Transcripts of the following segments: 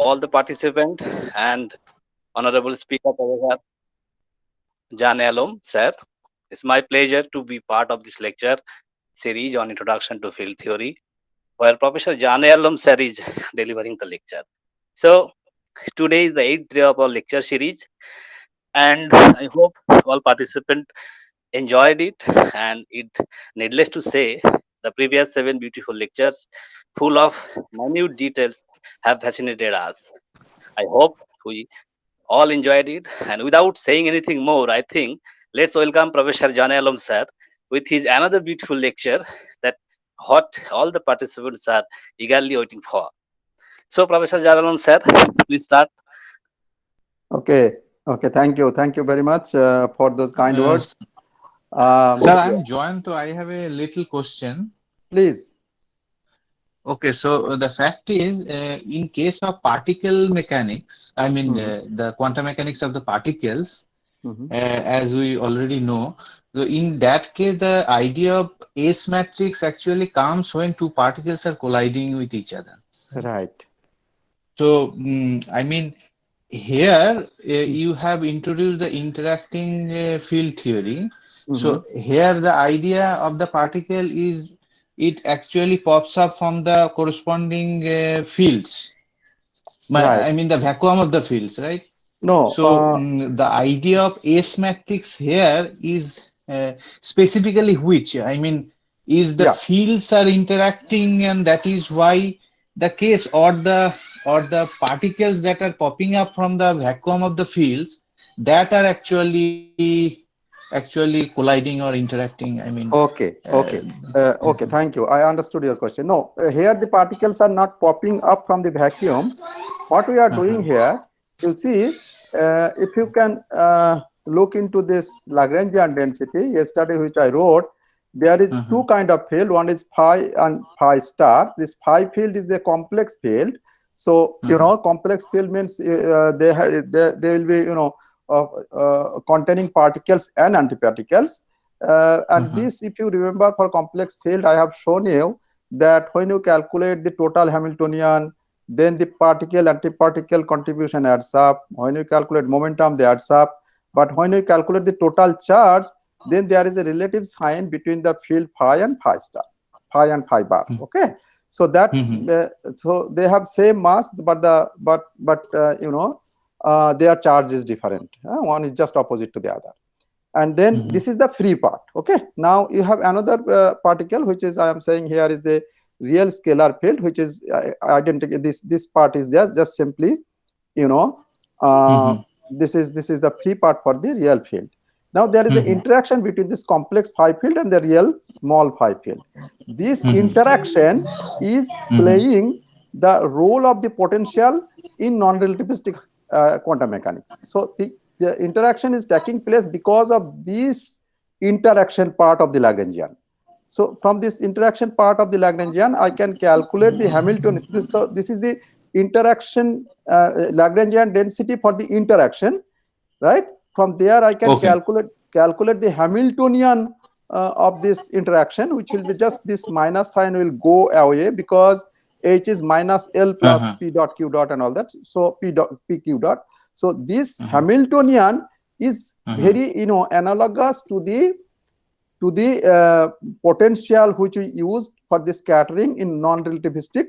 all the participants and Honorable Speaker Professor Jan Alom, sir. It's my pleasure to be part of this lecture series on Introduction to Field Theory, where Professor Jan Alom, sir, is delivering the lecture. So, today is the 8th day of our lecture series, and I hope all participants enjoyed it. And it, needless to say, the previous 7 beautiful lectures, full of minute details, have fascinated us. I hope we all enjoyed it. And without saying anything more, I think let's welcome Professor John Alom sir with his another beautiful lecture that what all the participants are eagerly waiting for. So, Professor John Alom sir, please start. Okay, okay, thank you very much for those kind Uh, words. s- Sir, Um, I'm joined, so I have a little question. please. Okay, so the fact is, in case of particle mechanics, I mean Mhm, the quantum mechanics of the particles, mhm. as we already know, so in that case, the idea of S matrix actually comes when two particles are colliding with each other. Right. So, I mean, here Mm-hmm. you have introduced the interacting field theory. Mm-hmm. So here the idea of the particle is it actually pops up from the corresponding fields. Right. I mean the vacuum of the fields, right? No. So the idea of S matrix here is specifically which? I mean, is the Yeah. fields are interacting and that is why the case or the particles that are popping up from the vacuum of the fields that are actually colliding or interacting. I mean, Okay. uh, Okay. Okay. Thank you. I understood your question. No, here the particles are not popping up from the vacuum. What we are doing uh-huh, here, you'll see, if you can look into this Lagrangian density, yesterday which I wrote, there is uh-huh, two kind of field. One is phi and phi star. This phi field is the complex field. So, uh-huh, complex field means they will be, containing particles and antiparticles. And uh-huh, this, if you remember, for complex field, I have shown you that when you calculate the total Hamiltonian, then the particle antiparticle contribution adds up. When you calculate momentum, they adds up. But when you calculate the total charge, then there is a relative sign between the field phi and phi star, phi and phi bar. Okay, so that uh-huh, so they have same mass, but their charge is different. One is just opposite to the other. And then uh-huh, this is the free part. Okay, now you have another particle, which is, I am saying here, is the real scalar field, which is identical. This part is there, just simply, you know uh, uh-huh, this is the free part for the real field. Now there is an uh-huh, interaction between this complex phi field and the real small phi field. This interaction is uh-huh, playing the role of the potential in non-relativistic quantum mechanics. So the interaction is taking place because of this interaction part of the Lagrangian. So from this interaction part of the Lagrangian, I can calculate the Hamiltonian. This is the interaction Lagrangian density for the interaction, right? From there, I can okay. calculate the Hamiltonian of this interaction, which will be just this minus sign will go away because H is minus L plus Uh-huh, P dot Q dot and all that. So P dot P Q dot. So this uh-huh, Hamiltonian is uh-huh. very analogous to the potential which we use for the scattering in non-relativistic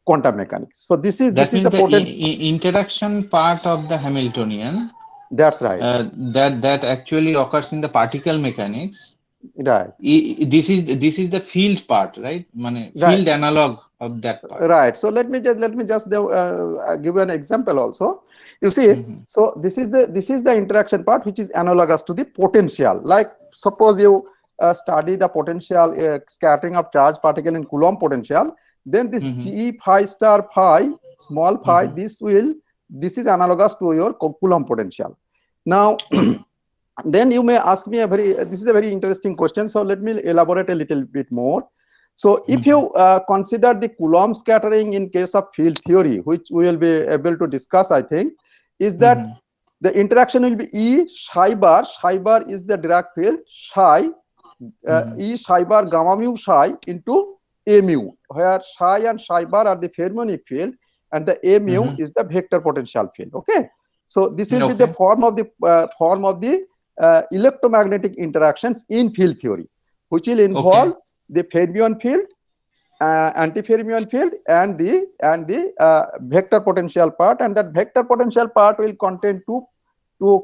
quantum mechanics. So this That is means the the potential. interaction part of the Hamiltonian That's right. that actually occurs in the particle mechanics. Right. This is the field part, right? Mane Right. field analog of that part. Right. So let me just give you an example also. You see, Mm-hmm. so this is the interaction part which is analogous to the potential. Like suppose you study the potential scattering of charge particle in Coulomb potential, then this Mm-hmm. G phi star phi small phi, Mm-hmm. this is analogous to your Coulomb potential. Now Okay. then you may ask me this is a very interesting question, so let me elaborate a little bit more. So if Mm-hmm. you consider the Coulomb scattering in case of field theory, which we will be able to discuss, I think, is that Mm-hmm. the interaction will be E psi bar. Psi bar is the Dirac field, psi Mm-hmm. E psi bar gamma mu psi into mu, where psi and psi bar are the fermionic field, and the mu is the vector potential field. Okay, so this will be the form of the electromagnetic interactions in field theory, which will involve the fermion field, antifermion field, and the vector potential part. And that vector potential part will contain two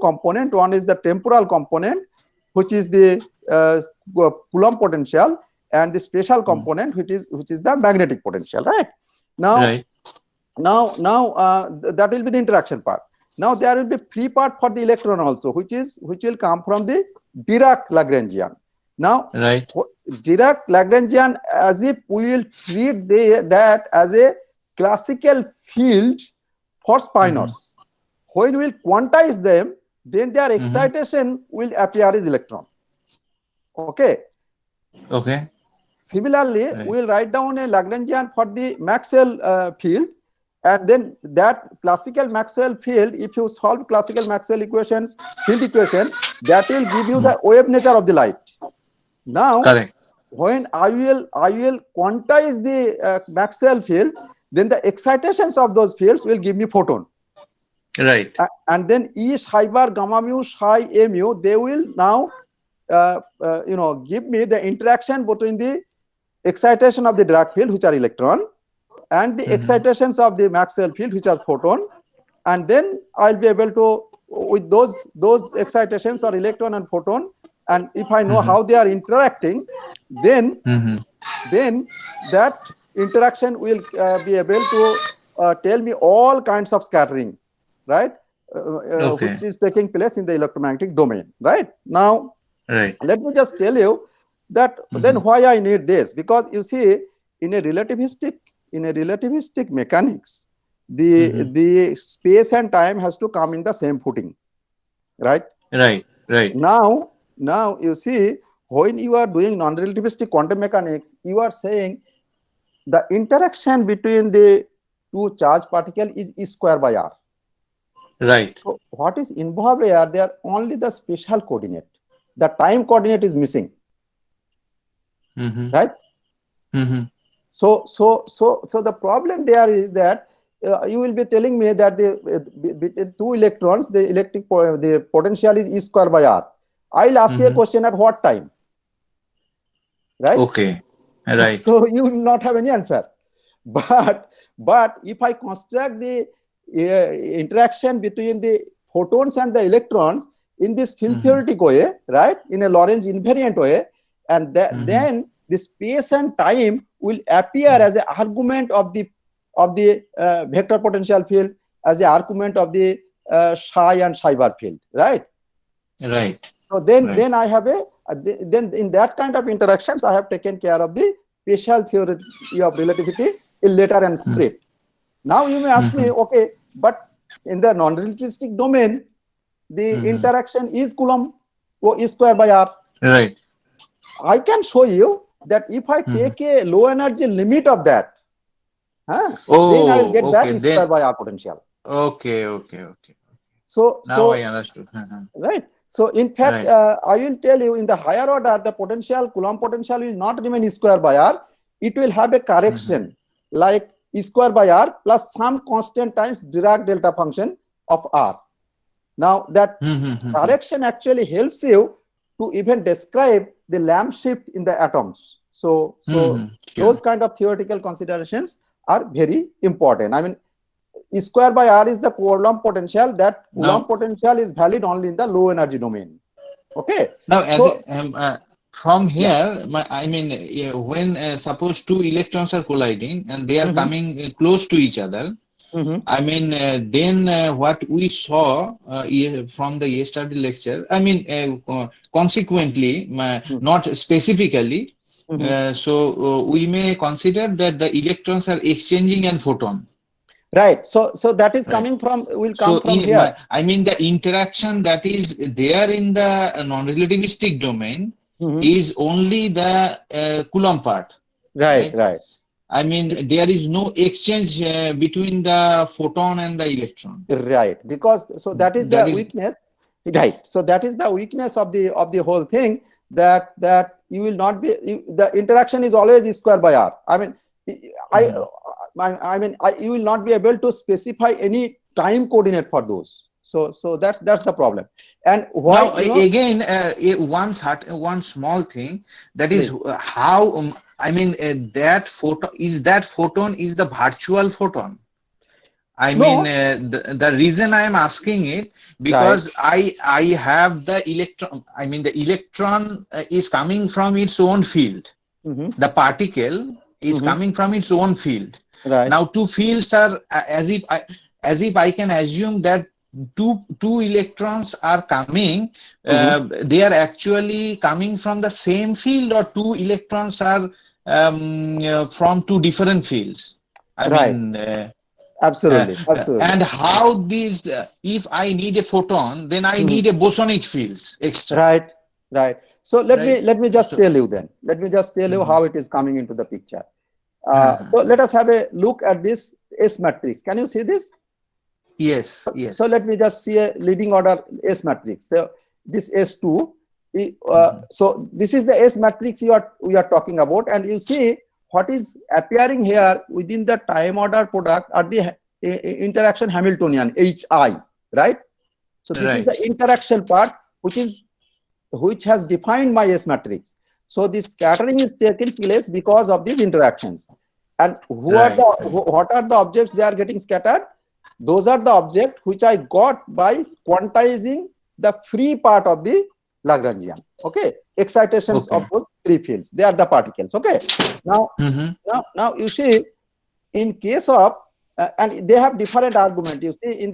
component. One is the temporal component, which is the Coulomb potential, and the special component, which is the magnetic potential. Right now, that will be the interaction part. Now there will be free part for the electron also, which will come from the Dirac-Lagrangian. Now, Dirac-Lagrangian, as if we will treat that as a classical field for spinors. When we will quantize them, then their excitation will appear as electron. Okay. Similarly, we will write down a Lagrangian for the Maxwell field, and then that classical Maxwell field, if you solve classical Maxwell equations, field equation, that will give you the wave nature of the light. Now, when I will quantize the Maxwell field, then the excitations of those fields will give me photon. Right. And then E psi bar, gamma mu, psi mu, they will now give me the interaction between the excitation of the Dirac field, which are electron, and the excitations of the Maxwell field, which are photon. And then I'll be able to, with those excitations or electron and photon, and if I know how they are interacting, then that interaction will be able to tell me all kinds of scattering, right? Which is taking place in the electromagnetic domain. Right now, let me just tell you that then why I need this, because you see, in a relativistic mechanics, the space and time has to come in the same footing, right? Now you see, when you are doing non-relativistic quantum mechanics, you are saying the interaction between the two charged particles is E square by R. Right. So what is involved here? They are only the spatial coordinate. The time coordinate is missing. Right? So the problem there is that you will be telling me that between two electrons, the potential is E square by R. I'll ask you a question: at what time? Right? So you will not have any answer. But if I construct the interaction between the photons and the electrons in this field theoretic way, right, in a Lorentz invariant way, and then the space and time will appear as an argument of the vector potential field, as an argument of the psi and psi bar field, right? So then I have then in that kind of interactions, I have taken care of the special theory of relativity in letter and spirit. Now you may ask me, okay, but in the non-relativistic domain, the interaction is Coulomb E square by R. Right. I can show you that if I take a low energy limit of that, then I will get that E square by R potential. So now I understood. Right. So in fact, I will tell you, in the higher order, the potential, Coulomb potential, will not remain E square by R. It will have a correction like E square by R plus some constant times Dirac delta function of R. Now that correction actually helps you to even describe the lamp shift in the atoms. So those kind of theoretical considerations are very important. I mean, E square by R is the Coulomb potential. That Coulomb potential is valid only in the low energy domain. Okay. Now, from here, I mean, when suppose two electrons are colliding and they are coming close to each other, I mean, then what we saw from the yesterday lecture, I mean, consequently, not specifically, so we may consider that the electrons are exchanging an photon. Right. So that is coming from, will come from here. I mean, the interaction that is there in the non-relativistic domain is only the Coulomb part. Right. I mean, there is no exchange between the photon and the electron. Right. Because that is weakness. Right. So that is the weakness of the whole thing, that you will not be, the interaction is always E square by R. I mean, you will not be able to specify any time coordinate for those. So that's the problem. And why? Now, again, one small thing, that is Please. how that photon is the virtual photon. I No. mean, the reason I am asking it, because I have the electron. I mean, the electron is coming from its own field. The particle is coming from its own field. Right. Now, two fields are as if I can assume that two electrons are coming. They are actually coming from the same field, or two electrons are from two different fields. I mean. Absolutely. And how these, if I need a photon, then I need a bosonic fields extra. Right. So let me just tell you then. Let me just tell you how it is coming into the picture. So let us have a look at this S matrix. Can you see this? Yes. So let me just see a leading order S matrix. So this S2. So this is the S matrix we are talking about, and you see what is appearing here within the time order product are the interaction Hamiltonian, HI, right? So this is the interaction part which has defined my S matrix. So this scattering is taking place because of these interactions. And what are the objects they are getting scattered? Those are the objects which I got by quantizing the free part of the Lagrangian. Okay, excitations of those free fields, they are the particles. Okay, now you see, in case of and they have different argument. You see, in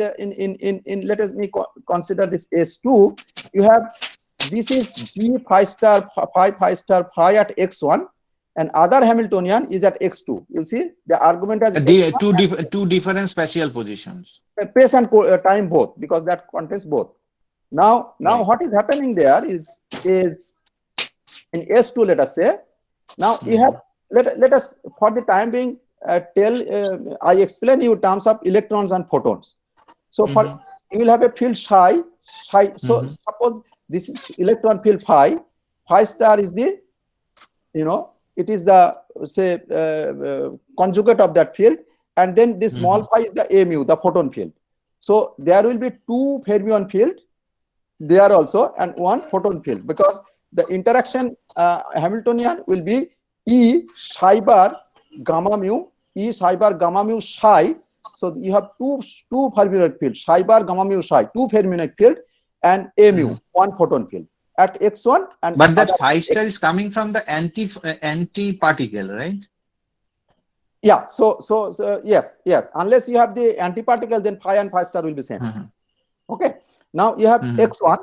let us consider this S2. You have, this is G phi star phi at x1, and other Hamiltonian is at x2. You see the argument as two different spatial positions, space and time both, because that contains both. Now what is happening there is in S2, let us say. Now you have, let us for the time being I explain you terms of electrons and photons. So for you will have a field psi. So suppose this is electron field phi star is the, it is the, say, conjugate of that field, and then this small phi is the mu, the photon field. So there will be two fermion field there also and one photon field, because the interaction Hamiltonian will be E psi bar gamma mu psi. So you have two fermionic field, psi bar gamma mu psi, two fermionic field, and mu, one photon field at x1. And but that phi star is coming from the anti particle, right? Yeah. So yes. Unless you have the antiparticle, then phi and phi star will be same. Okay. Now you have x1.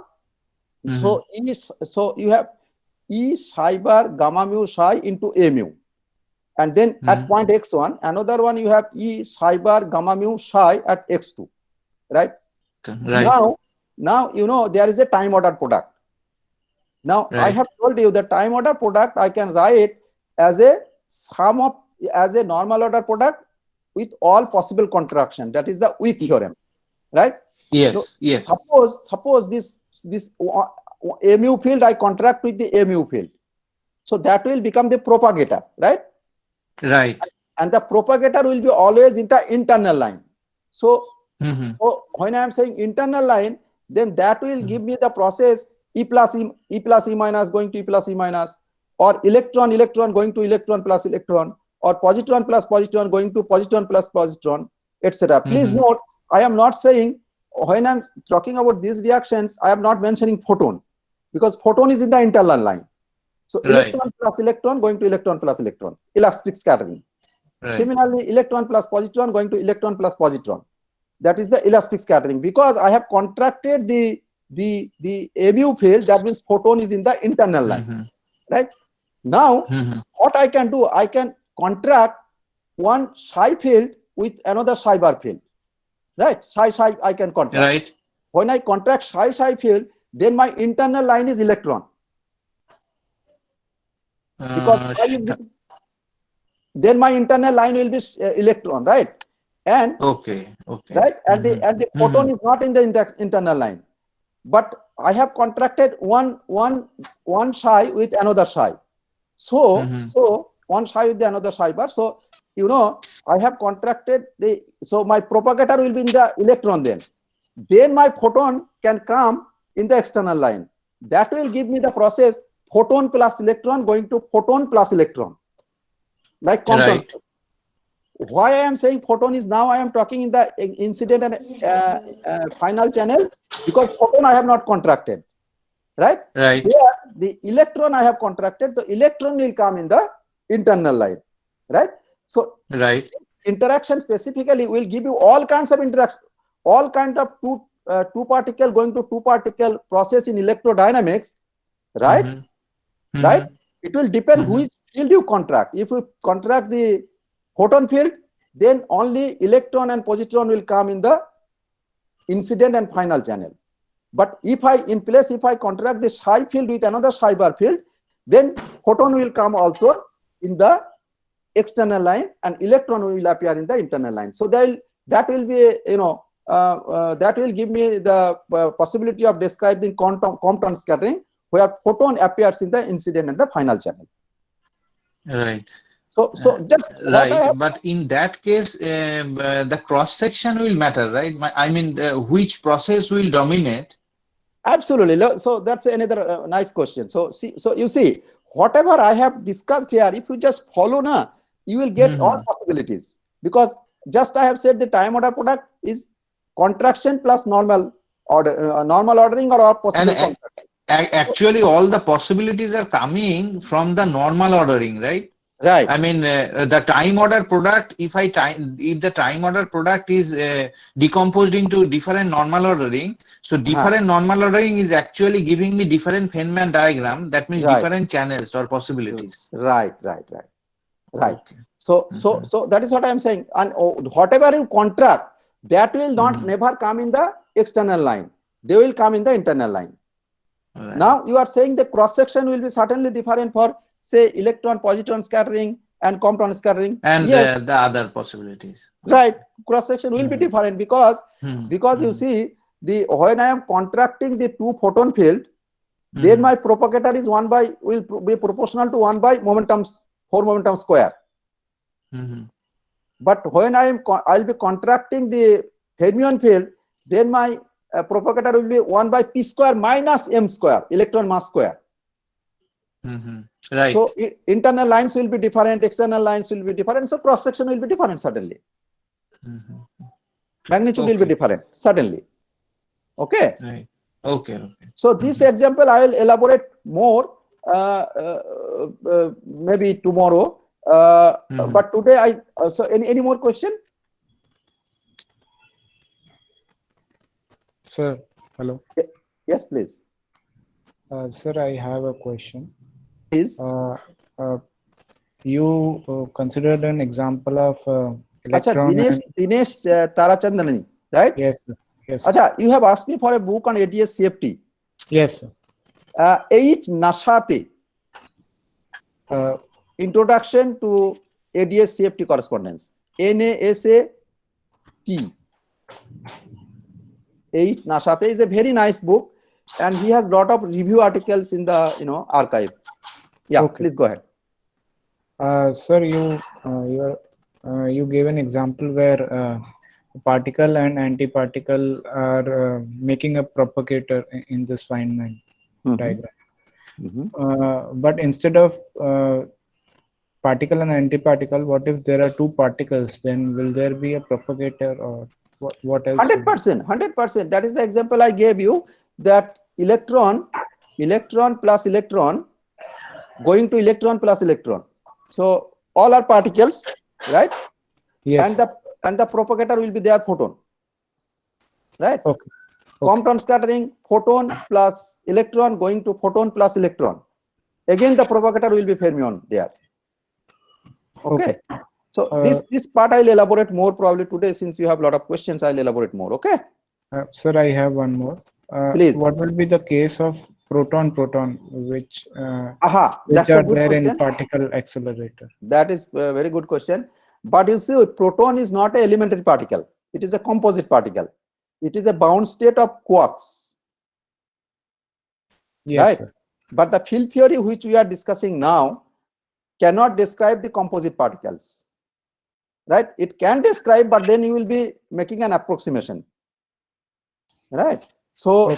So you have E psi bar gamma mu psi into mu, and then at point x1, another one you have E psi bar gamma mu psi at x2, right? Now there is a time order product. Now I have told you the time order product I can write as a sum of, as a normal order product with all possible contraction. That is the Wick theorem, right? Yes. Suppose this mu field I contract with the mu field, so that will become the propagator, right? And the propagator will be always in the internal line. So when I am saying internal line, then that will give me the process E plus E minus going to E plus E minus, or electron going to electron plus electron, or positron plus positron going to positron plus positron, etc. Please note, I am not saying, when I am talking about these reactions, I am not mentioning photon, because photon is in the internal line. So electron plus electron going to electron plus electron, elastic scattering. Similarly, electron plus positron going to electron plus positron. That is the elastic scattering, because I have contracted the mu field, that means photon is in the internal line, right? Now what I can do, I can contract one psi field with another psi bar field, right? Psi I can contract. When I contract psi field, then my internal line is electron, because then my internal line will be electron, right? And right, and the photon is not in the internal line, but I have contracted one psi with another psi. So, Mhm. so one psi with the another psi bar. So, you know, I have contracted the, so my propagator will be in the electron then. Then my photon can come in the external line. That will give me the process photon plus electron going to photon plus electron. Like Compton. Right. Why I am saying photon is now I am talking in the incident and final channel, because photon I have not contracted, right? Right. Here the electron I have contracted, the electron will come in the internal line, right? So Right. interaction specifically will give you all kinds of interaction, all kind of two particle going to two particle process in electrodynamics, right? Mhm. Right? Mhm. It will depend Mhm. which field you contract. If you contract the photon field, then only electron and positron will come in the incident and final channel. But if I contract the psi field with another psi bar field, then photon will come also in the external line and electron will appear in the internal line. So that will be, you know, that will give me the possibility of describing Compton scattering, where photon appears in the incident and the final channel. Right. So just what I Right, have, but in that case, the cross section will matter, right? I mean, which process will dominate? absolutely. So that's another nice question. So you see, whatever I have discussed here, if you just follow na, you will get all possibilities, because just I have said the time order product is contraction plus normal order, normal ordering or And possible contraction. actually, all the possibilities are coming from the normal ordering, right? Right. I mean, the time order product, if the time order product is decomposed into different normal ordering, so different normal ordering is actually giving me different Feynman diagram. That means Right. different channels or possibilities. Right. Okay. So that is what I am saying. And whatever you contract, that will not never come in the external line. They will come in the internal line. Right. Now you are saying the cross section will be certainly different for, say, electron positron scattering and Compton scattering. And Yes, the other possibilities. right. Cross section will be different because you see, when I am contracting the two photon field, then my propagator is will be proportional to 1 by 4 momentum square. But when I'll be contracting the fermion field, then my propagator will be 1 by p square minus m square, electron mass square. Right. So internal lines will be different, external lines will be different. So cross section will be different certainly. Magnitude will be different certainly. Okay. Right. Okay. So this example I will elaborate more maybe tomorrow. But today so any more question? Sir, hello. Yes, please. Sir, I have a question. Please. You considered an example of electron. Dinesh Tarachandani, right? Yes, sir. Yes. Acha, you have asked me for a book on ADS CFT. Yes, sir. H. Nashate, Introduction to ADS CFT Correspondence. NASAT. H. Nashate is a very nice book, and he has lot of review articles in the archive. Yeah, okay. Please go ahead. Sir, you gave an example where particle and antiparticle are making a propagator in this Feynman diagram. But instead of particle and antiparticle, what if there are two particles? Then will there be a propagator, or what else? 100%. That is the example I gave you, that electron plus electron going to electron plus electron. So all are particles, right? Yes. And the propagator will be their photon, right? Okay. Compton scattering, photon plus electron going to photon plus electron. Again, the propagator will be fermion there. Okay. So this part I'll elaborate more probably today, since you have a lot of questions. I'll elaborate more. Okay. Sir, I have one more. Please. What will be the case of proton, which that's are a good there question. in particle accelerator? That is a very good question. But you see, proton is not an elementary particle. It is a composite particle. It is a bound state of quarks. Yes, right? Sir. But the field theory which we are discussing now, cannot describe the composite particles, right? It can describe, but then you will be making an approximation, right? So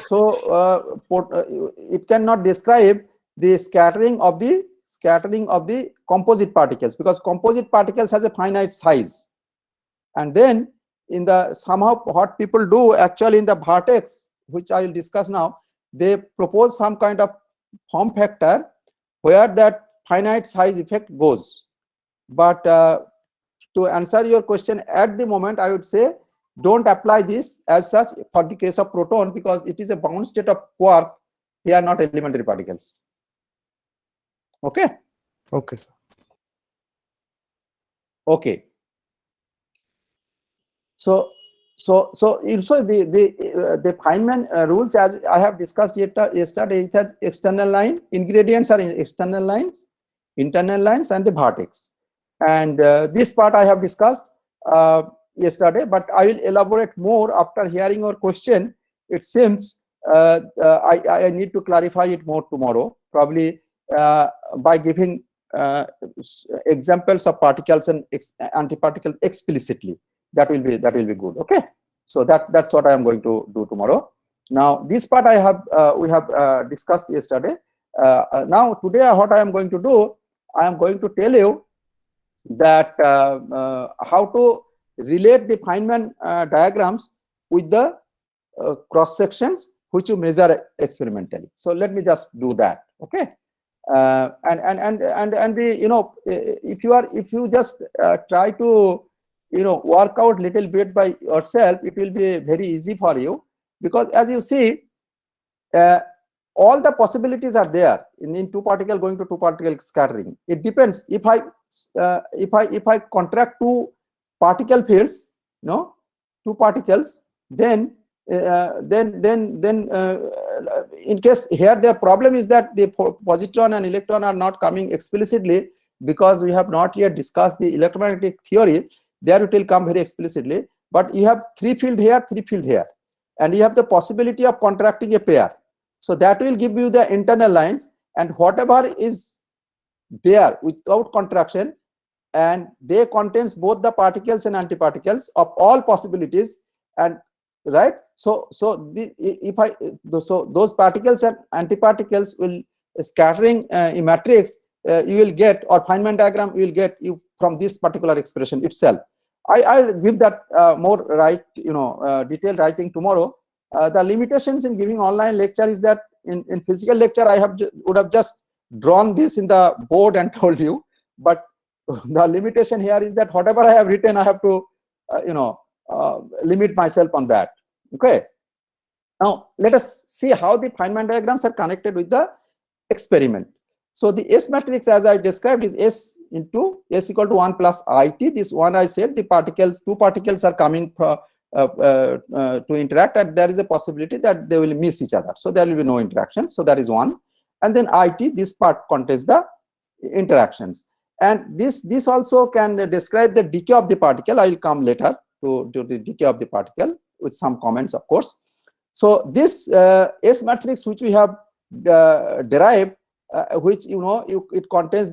it cannot describe the scattering of the composite particles, because composite particles has a finite size. And then in the somehow what people do actually in the vertex, which I will discuss now, they propose some kind of form factor where that finite size effect goes. But to answer your question at the moment, I would say don't apply this as such for the case of proton, because it is a bound state of quark. They are not elementary particles. Okay. Okay, sir. Okay. So the Feynman rules, as I have discussed yesterday, it has external line. Ingredients are in external lines, internal lines, and the vertex. And this part I have discussed yesterday, but I will elaborate more after hearing your question. It seems I need to clarify it more tomorrow, probably by giving examples of particles and antiparticles explicitly. That will be good. Okay, so that's what I am going to do tomorrow. Now this part I have we have discussed yesterday. Now today what I am going to do, I am going to tell you that how to relate the Feynman diagrams with the cross sections which you measure experimentally. So let me just do that. Okay. And the, if you just try to work out little bit by yourself, it will be very easy for you, because as you see, all the possibilities are there in two particle going to two particle scattering. It depends if I contract two particle fields, two particles, then in case here the problem is that the positron and electron are not coming explicitly, because we have not yet discussed the electromagnetic theory. There it will come very explicitly, but you have three field here, and you have the possibility of contracting a pair. So that will give you the internal lines, and whatever is there without contraction, and they contains both the particles and antiparticles of all possibilities, and right. So those particles and antiparticles will scattering in matrix, you will get, or Feynman diagram you will get you from this particular expression itself. I'll give that more detailed writing tomorrow. The limitations in giving online lecture is that in physical lecture I would have just drawn this in the board and told you, but the limitation here is that whatever I have written, I have to limit myself on that. Okay. Now let us see how the Feynman diagrams are connected with the experiment. So the S matrix, as I described, is S into S equal to 1 plus IT. This one I said the particles, two particles are coming to interact, and there is a possibility that they will miss each other. So there will be no interaction. So that is one. And then IT, this part contains the interactions. And this also can describe the decay of the particle. I will come later to the decay of the particle with some comments, of course. So this S matrix which we have derived, which it contains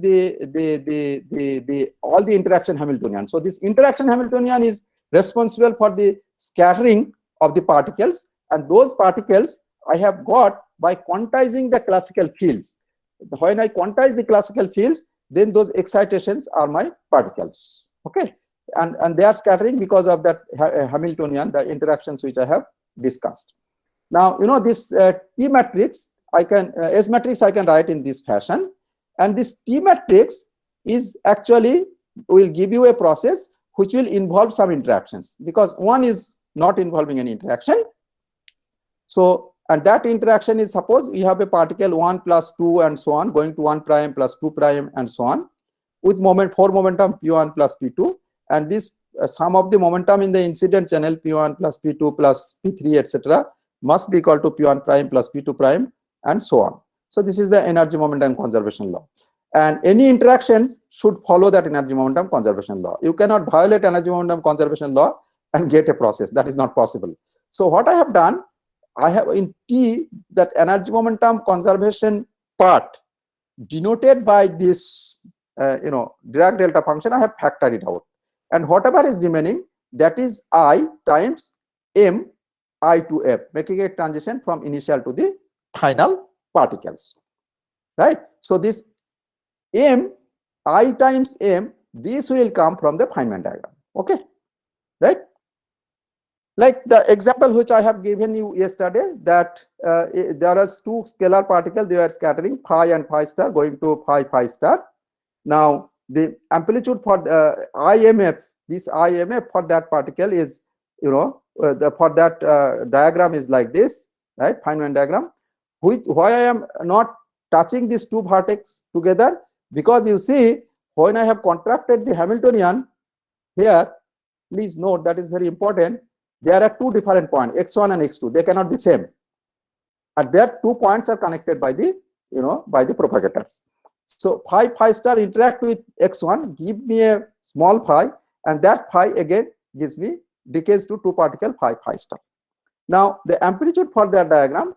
all the interaction Hamiltonian. So this interaction Hamiltonian is responsible for the scattering of the particles, and those particles I have got by quantizing the classical fields. When I quantize the classical fields, then those excitations are my particles. Okay, and they are scattering because of that Hamiltonian, the interactions which I have discussed. Now this T matrix, S matrix I can write in this fashion, and this T matrix is actually will give you a process which will involve some interactions, because one is not involving any interaction. So, and that interaction is, suppose we have a particle 1 plus 2 and so on going to 1 prime plus 2 prime and so on, with four momentum P1 plus P2, and this sum of the momentum in the incident channel P1 plus P2 plus P3 etc. must be equal to P1 prime plus P2 prime and so on. So this is the energy momentum conservation law, and any interaction should follow that energy momentum conservation law. You cannot violate energy momentum conservation law and get a process. That is not possible. So what I have done, I have in T that energy momentum conservation part denoted by this Dirac delta function, I have factored it out, and whatever is remaining, that is I times m I to f, making a transition from initial to the final particles, right? So this m I times m, this will come from the Feynman diagram, okay, right? Like the example which I have given you yesterday, that there are two scalar particles, they are scattering phi and phi star going to phi star. Now the amplitude for IMF, this IMF for that particle is, for that diagram is like this, right? Feynman diagram. Why I am not touching these two vertex together? Because you see, when I have contracted the Hamiltonian here, please note that is very important. There are two different points, x1 and x2. They cannot be same. And that 2 points are connected by the, by the propagators. So phi star interact with x1, give me a small phi, and that phi again gives me decays to 2 particle phi star. Now the amplitude for that diagram,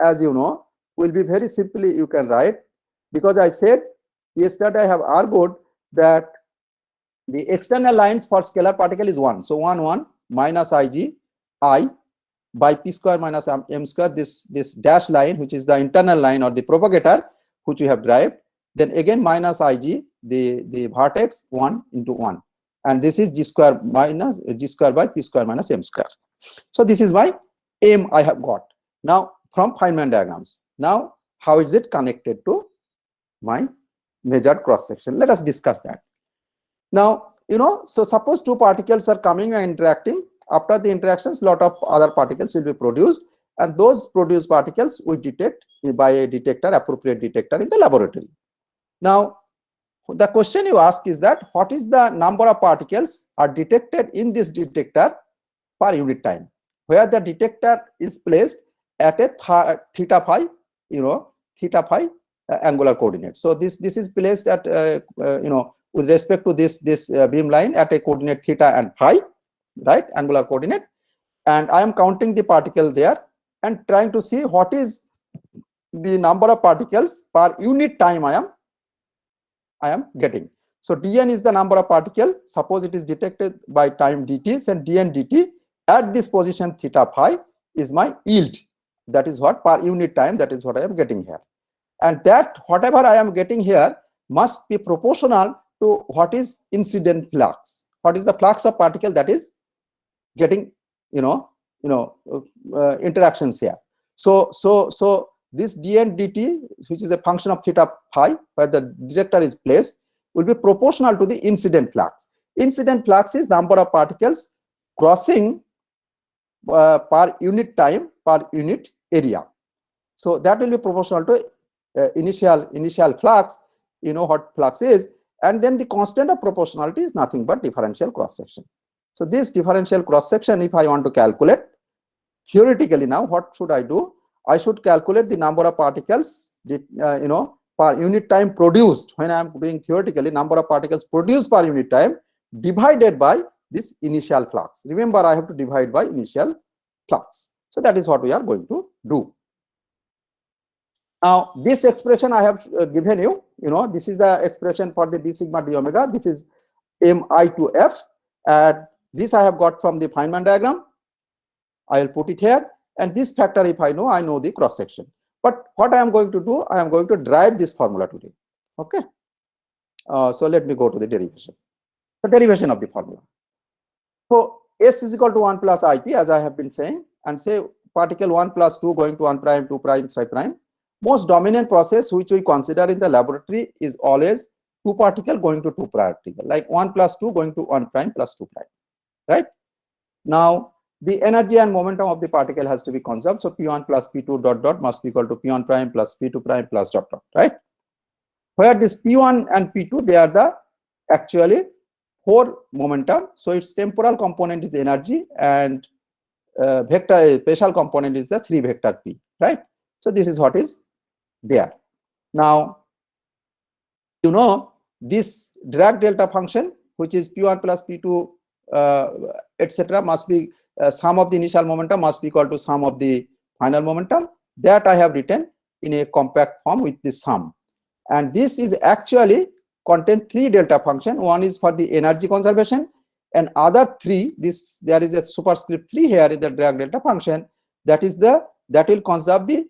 as you know, will be very simply you can write, because I said yesterday I have argued that the external lines for scalar particle is 1. So 1 minus Ig I by p square minus m square, this dash line, which is the internal line or the propagator which we have derived, then again minus Ig, the vertex 1 into 1, and this is g square minus g square by p square minus m square. So this is my m I have got now from Feynman diagrams. Now how is it connected to my measured cross section? Let us discuss that. Now, so suppose two particles are coming and interacting. After the interactions, lot of other particles will be produced, and those produced particles we detect by a detector, appropriate detector in the laboratory. Now, the question you ask is that what is the number of particles are detected in this detector per unit time, where the detector is placed at a theta phi, theta phi angular coordinate. So this is placed at with respect to this beam line at a coordinate theta and phi, right, angular coordinate, and I am counting the particle there and trying to see what is the number of particles per unit time I am getting. So dn is the number of particle. Suppose it is detected by time dt, and dn dt at this position theta phi is my yield. That is what per unit time, that is what I am getting here, and that whatever I am getting here must be proportional to what is incident flux. What is the flux of particle that is getting interactions here. So this dn dt, which is a function of theta phi, where the detector is placed, will be proportional to the incident flux. Incident flux is number of particles crossing per unit time per unit area. So that will be proportional to initial flux. You know what flux is, and then the constant of proportionality is nothing but differential cross section. So this differential cross section, if I want to calculate theoretically, now what should I do? I should calculate the number of particles per unit time produced. When I am doing theoretically, number of particles produced per unit time divided by this initial flux. Remember, I have to divide by initial flux. So that is what we are going to do. Now this expression I have given you, this is the expression for the d sigma d omega. This is mi to f, and this I have got from the Feynman diagram. I will put it here, and this factor, if I know the cross section. But what I am going to do, I am going to derive this formula today. Okay. So let me go to the derivation. The derivation of the formula. So S is equal to 1 plus IP, as I have been saying, and say particle 1 plus 2 going to 1 prime, 2 prime, 3 prime. Most dominant process which we consider in the laboratory is always 2 particle going to 2 particle, like 1 plus 2 going to 1 prime plus 2 prime, right? Now the energy and momentum of the particle has to be conserved. So P1 plus P2 dot dot must be equal to P1 prime plus P2 prime plus dot dot, right? Where this P1 and P2, they are the actually 4 momentum. So its temporal component is energy, and vector special component is the 3 vector P, right? So this is what is there. Now, this Dirac delta function, which is P1 plus P2, etc., must be sum of the initial momentum must be equal to sum of the final momentum. That I have written in a compact form with this sum, and this is actually contain 3 delta function. One is for the energy conservation, and other 3, there is a superscript 3 here in the Dirac delta function, that will conserve the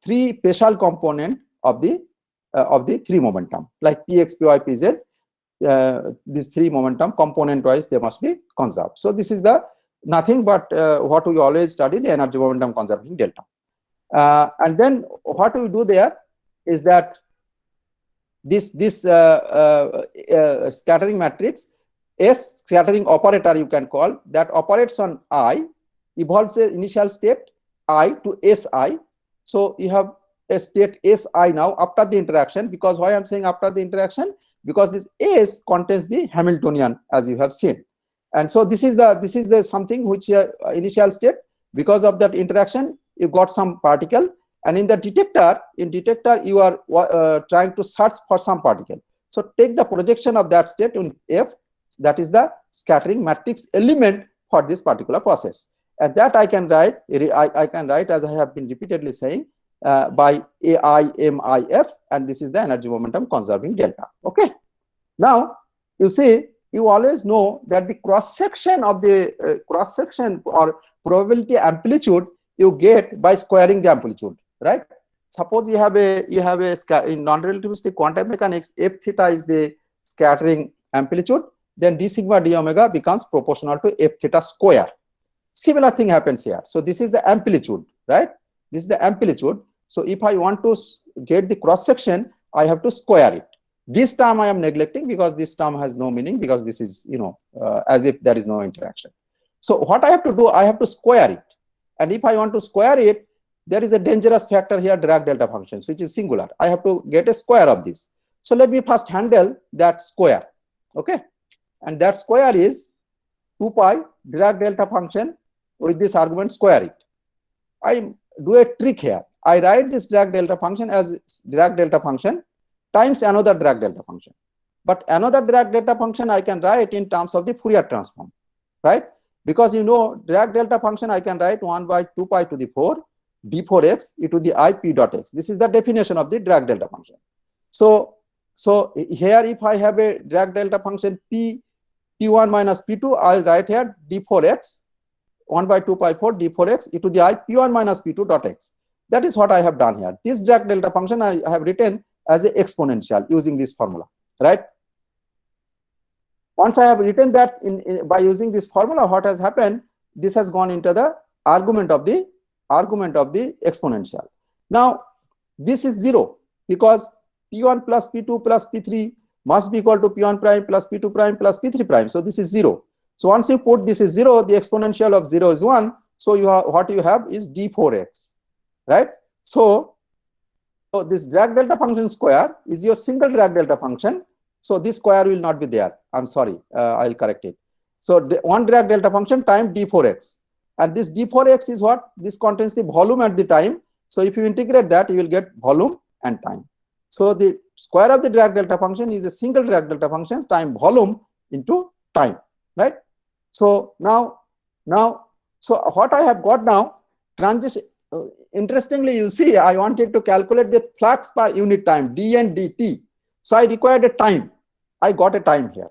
3 special component of the 3 momentum, like px, py, pz. These 3 momentum component wise they must be conserved. So this is the nothing but what we always study, the energy momentum conserving delta. And then what we do there is that this scattering matrix, S scattering operator you can call, that operates on I, evolves the initial state I to Si. So you have a state Si now after the interaction. Because why I'm saying after the interaction? Because this S contains the Hamiltonian, as you have seen. And so this is the something which initial state, because of that interaction you got some particle, and in the detector, you are trying to search for some particle. So take the projection of that state in F, that is the scattering matrix element for this particular process. And that I can write as I have been repeatedly saying, by AIMIF, and this is the energy momentum conserving delta. Okay. Now you see, you always know that the cross section of the cross section or probability amplitude you get by squaring the amplitude, right? Suppose you have a in non-relativistic quantum mechanics, f theta is the scattering amplitude, then d sigma d omega becomes proportional to f theta square. Similar thing happens here. So this is the amplitude, right? This is the amplitude. So if I want to get the cross section, I have to square it. This term I am neglecting because this term has no meaning, because this is, as if there is no interaction. So what I have to do, I have to square it. And if I want to square it, there is a dangerous factor here, Dirac delta functions, which is singular. I have to get a square of this. So let me first handle that square. Okay. And that square is 2 pi Dirac delta function with this argument, square it. I do a trick here. I write this Dirac delta function as Dirac delta function times another Dirac delta function. But another Dirac delta function I can write in terms of the Fourier transform, right? Because Dirac delta function I can write 1 by 2 pi to the 4 d4x e to the I p dot x. This is the definition of the Dirac delta function. So here if I have a Dirac delta function p1 minus p2, I'll write here d4x 1 by 2 pi 4 d4x e to the I p1 minus p2 dot x. That is what I have done here. This Dirac delta function I have written as an exponential using this formula, right? Once I have written that by using this formula, what has happened? This has gone into the argument of the exponential. Now this is 0 because p1 plus p2 plus p3 must be equal to p1 prime plus p2 prime plus p3 prime. So this is 0. So once you put this is 0, the exponential of 0 is 1. So what you have is d4x, right? So this Dirac delta function square is your single Dirac delta function. So this square will not be there. I'm sorry, I'll correct it. So one Dirac delta function times d4x. And this d4x is what? This contains the volume at the time. So if you integrate that, you will get volume and time. So the square of the Dirac delta function is a single Dirac delta function times volume into time, right? So now, so what I have got now, transition. Interestingly, you see, I wanted to calculate the flux per unit time, d and dt. So I required a time. I got a time here.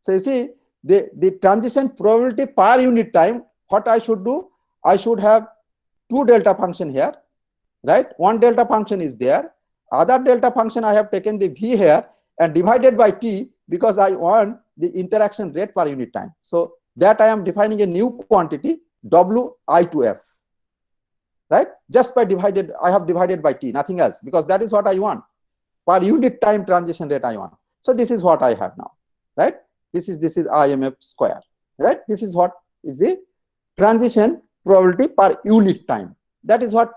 So you see, the transition probability per unit time, what I should do? I should have 2 delta function here, right? One delta function is there. Other delta function, I have taken the v here and divided by t because I want the interaction rate per unit time. So that I am defining a new quantity, wi to f. Right? Just by I have divided by t, nothing else, because that is what I want. Per unit time transition rate I want. So this is what I have now, right? This is IMF square, right? This is what is the transition probability per unit time. That is what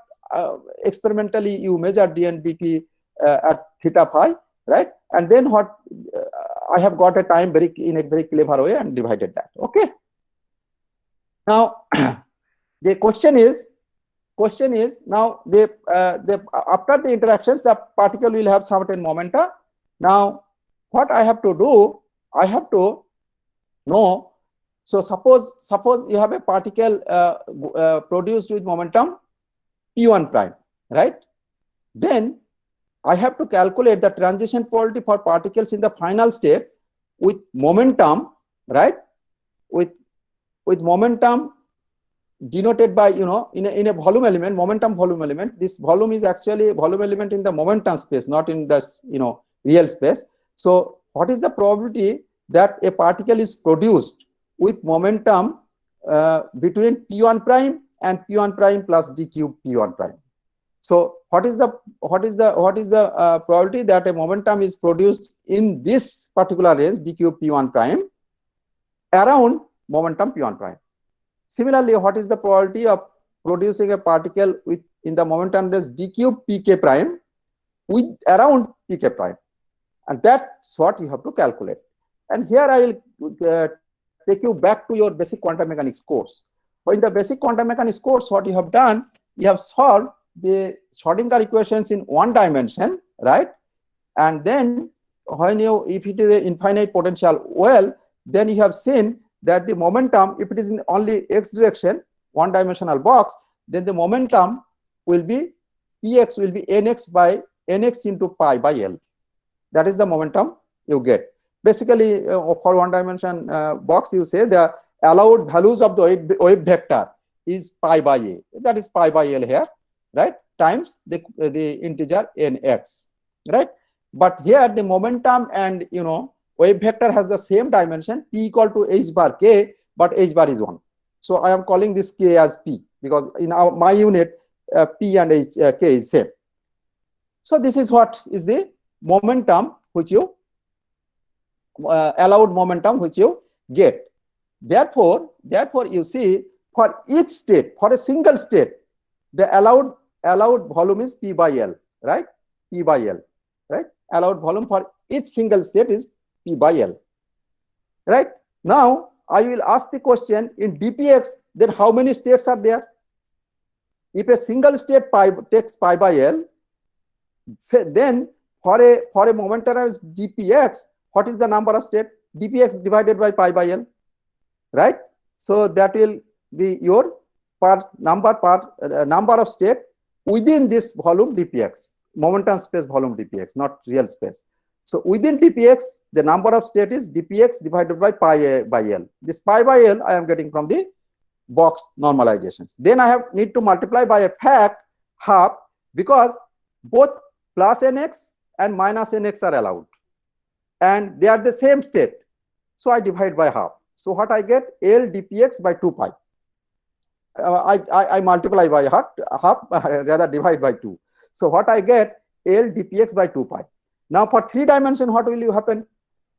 experimentally you measure d and dt at theta phi, right? And then what I have got a time in a very clever way and divided that. Okay. Now the question is now after the interactions, the particle will have certain momenta. Now what I have to do, I have to know. So suppose you have a particle produced with momentum p1 prime, right? Then I have to calculate the transition probability for particles in the final state with momentum, right? With momentum denoted by, in a volume element, momentum volume element. This volume is actually a volume element in the momentum space, not in this, real space. So what is the probability that a particle is produced with momentum between p1 prime and p1 prime plus d cube p1 prime? So what is the probability that a momentum is produced in this particular range d cube p1 prime around momentum p1 prime? Similarly, what is the probability of producing a particle in the momentum range d cube pk prime with around pk prime? And that's what you have to calculate. And here I will take you back to your basic quantum mechanics course. So in the basic quantum mechanics course, what you have done, you have solved the Schrodinger equations in one dimension, right? And then if it is an infinite potential well, then you have seen that the momentum, if it is in only x direction, one dimensional box, then the momentum will be px will be nx into pi by L. That is the momentum you get. Basically, for one dimension box, you say the allowed values of the wave vector is pi by A. That is pi by L here, right? Times the integer nx, right? But here the momentum and wave vector has the same dimension, p equal to h bar k, but h bar is 1. So I am calling this k as p because in my unit p and k is same. So this is what is the momentum which you allowed momentum which you get. Therefore you see, for each state, for a single state, the allowed volume is p by L, right? P by L, right? Allowed volume for each single state is p by L, right? Now I will ask the question, in dpx, then how many states are there? If a single state takes pi by L, then for a momentum as dpx, what is the number of state? dpx divided by pi by L, right? So that will be your number of state within this volume dpx, momentum space volume dpx, not real space. So within dpx, the number of state is dpx divided by pi by L. This pi by L I am getting from the box normalizations. Then I need to multiply by a fact half, because both plus nx and minus nx are allowed, and they are the same state. So I divide by half. So what I get? L dpx by 2 pi. I multiply by half, rather divide by 2. So what I get? L dpx by 2 pi. Now for 3 dimension, what will happen?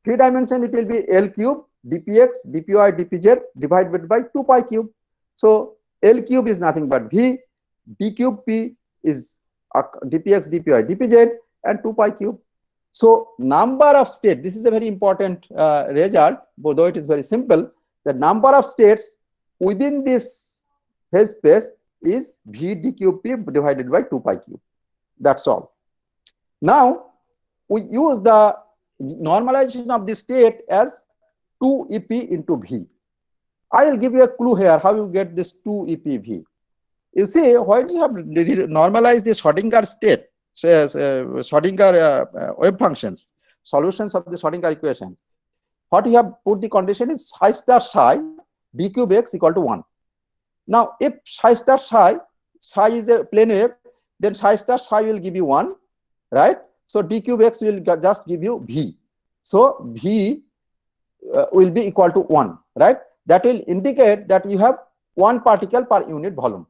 3 dimension, it will be L cube dpx dpy dpz divided by 2 pi cube. So L cube is nothing but v, d cube p is dpx dpy dpz, and 2 pi cube. So number of state, this is a very important result, although it is very simple. The number of states within this phase space is v d cube p divided by 2 pi cube. That's all. Now we use the normalization of the state as 2 EP into v. I will give you a clue here how you get this 2 EP v. You see, when you have normalized the Schrodinger state, Schrodinger wave functions, solutions of the Schrodinger equations, what you have put the condition is psi star psi d cube x equal to 1. Now if psi star psi is a plane wave, then psi star psi will give you 1, right? So d cube x will just give you v. So v will be equal to 1, right? That will indicate that you have 1 particle per unit volume,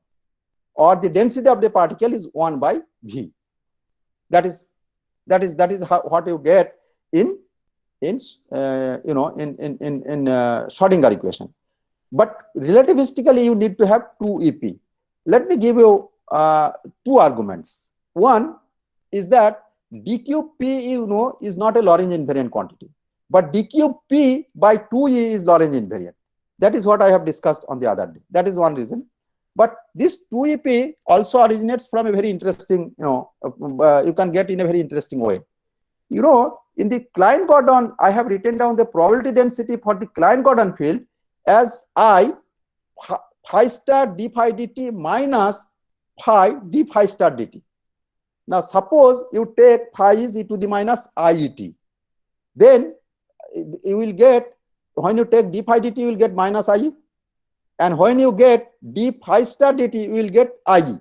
or the density of the particle is 1 by v. That is what you get in Schrodinger equation. But relativistically, you need to have 2 EP. Let me give you 2 arguments. One is that d cube p is not a Lorentz invariant quantity, but d cube p by 2e is Lorentz invariant. That is what I have discussed on the other day. That is one reason. But this 2EP also originates from a very interesting, you can get in a very interesting way. In the Klein-Gordon, I have written down the probability density for the Klein-Gordon field as I phi star d phi dt minus phi d phi star dt. Now suppose you take phi is e to the minus IET, then you will get, when you take d phi dt, you will get minus IE, and when you get d phi star dt, you will get IE,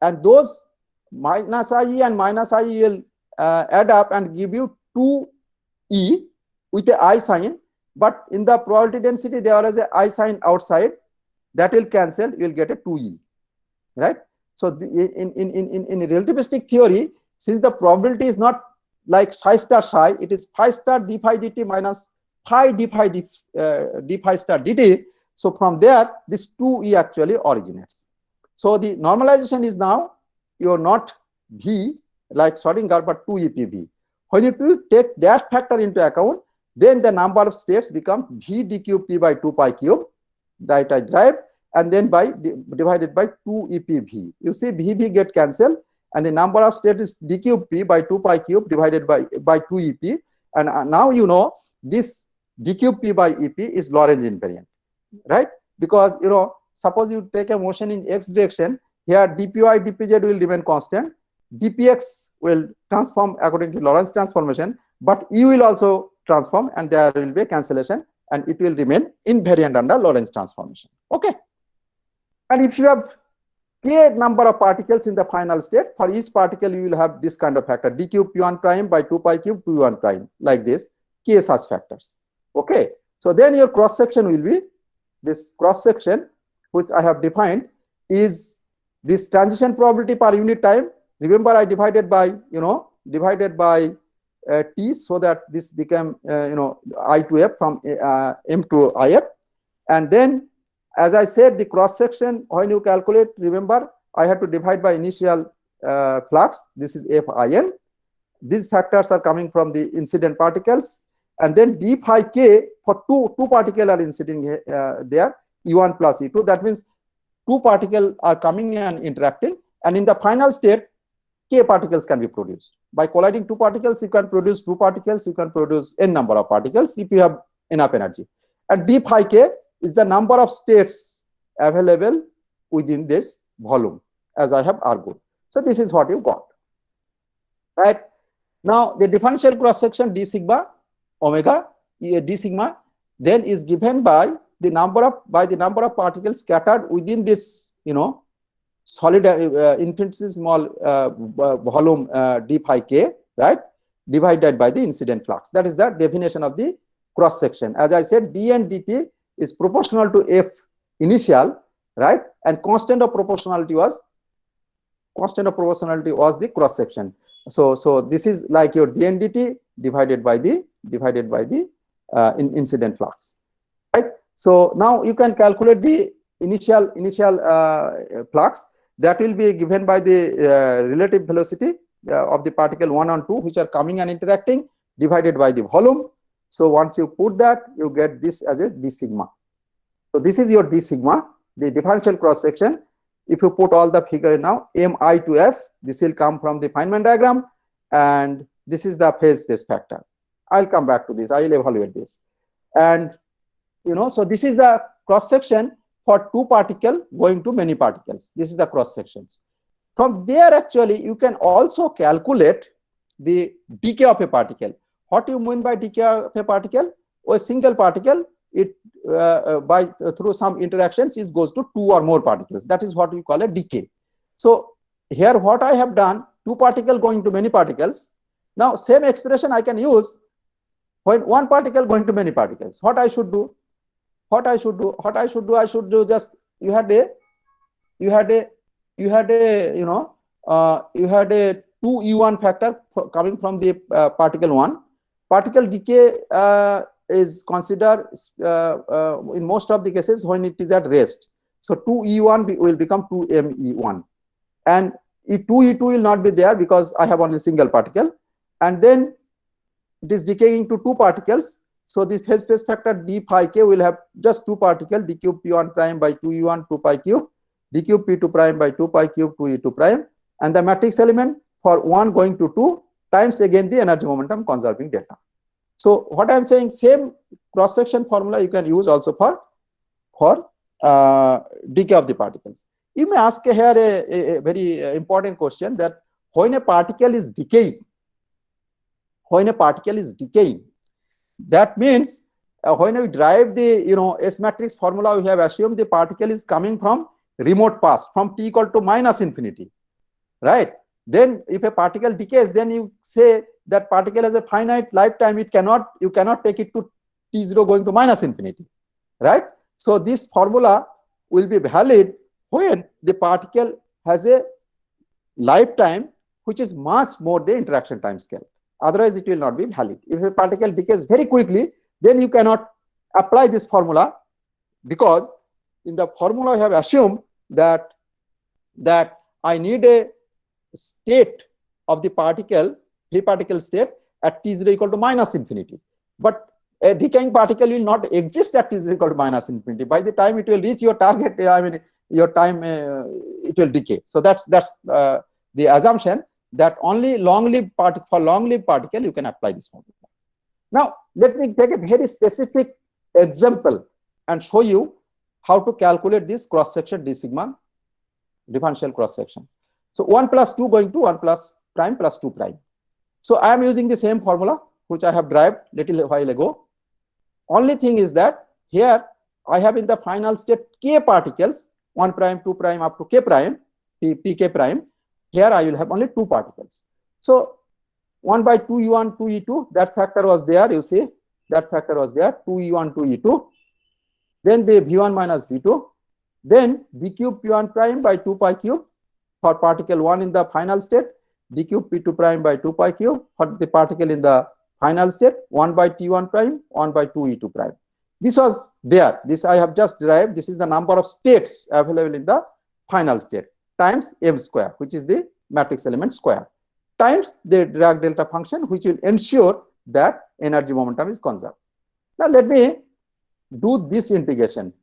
and those minus IE and minus IE will add up and give you 2E with a I sign, but in the probability density there is a I sign outside, that will cancel, you will get a 2E, right? So in relativistic theory, since the probability is not like psi star psi, it is phi star d phi dt minus phi d phi d phi star dt. So from there, this 2E actually originates. So the normalization is now, you're not V like Schrodinger, but 2EPV. When you take that factor into account, then the number of states become V d cube P by 2 pi cube, that I derive, and then by divided by 2EPV. You see VV get cancelled, and the number of states is d cube P by 2 pi cube divided by 2EP. And now you know this d cube P by EP is Lorentz invariant, right? Because you know, suppose you take a motion in x direction, here dpy dpz will remain constant, dpx will transform according to Lorentz transformation, but u will also transform, and there will be a cancellation, and it will remain invariant under Lorentz transformation. Okay. And if you have k number of particles in the final state, for each particle you will have this kind of factor, d cube p1 prime by 2 pi cube p1 prime, like this, k such factors. Okay. So then your cross section will be, this cross section which I have defined is this transition probability per unit time. Remember, I divided by, you know, divided by t, so that this became you know, I to f from m to if. And then as I said, the cross section, when you calculate, remember I had to divide by initial flux, this is fin. These factors are coming from the incident particles, and then d phi k for two particles are incident there, E1 plus E2. That means two particles are coming and interacting, and in the final state, k particles can be produced. By colliding two particles, you can produce two particles, you can produce n number of particles if you have enough energy. And d phi k is the number of states available within this volume, as I have argued. So this is what you got, right? Now the differential cross section d sigma omega d sigma then is given by the number of particles scattered within this, you know, solid infinitely small volume d phi k, right, divided by the incident flux. That is the definition of the cross section. As I said, d and dt is proportional to f initial, right, and constant of proportionality was the cross section. So this is like your d and dt divided by the incident flux, right? So now you can calculate the initial flux that will be given by the relative velocity of the particle 1 and 2, which are coming and interacting, divided by the volume. So once you put that, you get this as a d sigma. So this is your d sigma, the differential cross section. If you put all the figure now, mi to f, this will come from the Feynman diagram, and this is the phase space factor. I'll come back to this, I will evaluate this. And you know, so this is the cross section for two particles going to many particles. This is the cross sections. From there, actually, you can also calculate the decay of a particle. What do you mean by decay of a particle? Or a single particle, it through some interactions, it goes to two or more particles. That is what we call a decay. So here, what I have done, two particles going to many particles. Now, same expression I can use when one particle going to many particles. What I should do? I should do just, you had a 2E1 factor coming from the particle 1. Particle decay is considered in most of the cases when it is at rest. So 2E1 will become 2ME1, and 2E2 will not be there because I have only single particle, and then it is decaying to two particles. So the phase space factor d phi k will have just two particles, d cube p1 prime by 2E1 2 pi cube, d cube p2 prime by 2 pi cube 2E2 prime, and the matrix element for 1 going to 2 times again the energy momentum conserving delta. So what I am saying, same cross section formula you can use also for decay of the particles. You may ask here a very important question, that when a particle is decaying, that means when we derive the S matrix formula, we have assumed the particle is coming from remote past, from t equal to minus infinity, right? Then if a particle decays, then you say that particle has a finite lifetime. You cannot take it to t0 going to minus infinity, right? So this formula will be valid when the particle has a lifetime which is much more the interaction time scale. Otherwise, it will not be valid. If a particle decays very quickly, then you cannot apply this formula, because in the formula I have assumed that I need a state of the particle, free particle state at t0 equal to minus infinity. But a decaying particle will not exist at t0 equal to minus infinity. By the time it will reach your target, your time, it will decay. So that's the assumption that only long-lived particle you can apply this formula. Now let me take a very specific example and show you how to calculate this cross section d sigma differential cross section. So 1 plus 2 going to 1 plus prime plus 2 prime. So I am using the same formula which I have derived little while ago. Only thing is that here I have in the final state k particles, 1 prime, 2 prime up to k prime, pk prime. Here I will have only 2 particles. So 1 by 2 e1 2 e2, that factor was there, you see, that factor was there, 2 e1 2 e2. Then the v1 minus v2. Then d cube p1 prime by 2 pi cube for particle 1 in the final state, d cube p2 prime by 2 pi cube for the particle in the final state, 1 by t1 prime, 1 by 2 e2 prime. This was there. This I have just derived. This is the number of states available in the final state times m square, which is the matrix element square, times the Dirac delta function, which will ensure that energy momentum is conserved. Now let me do this integration.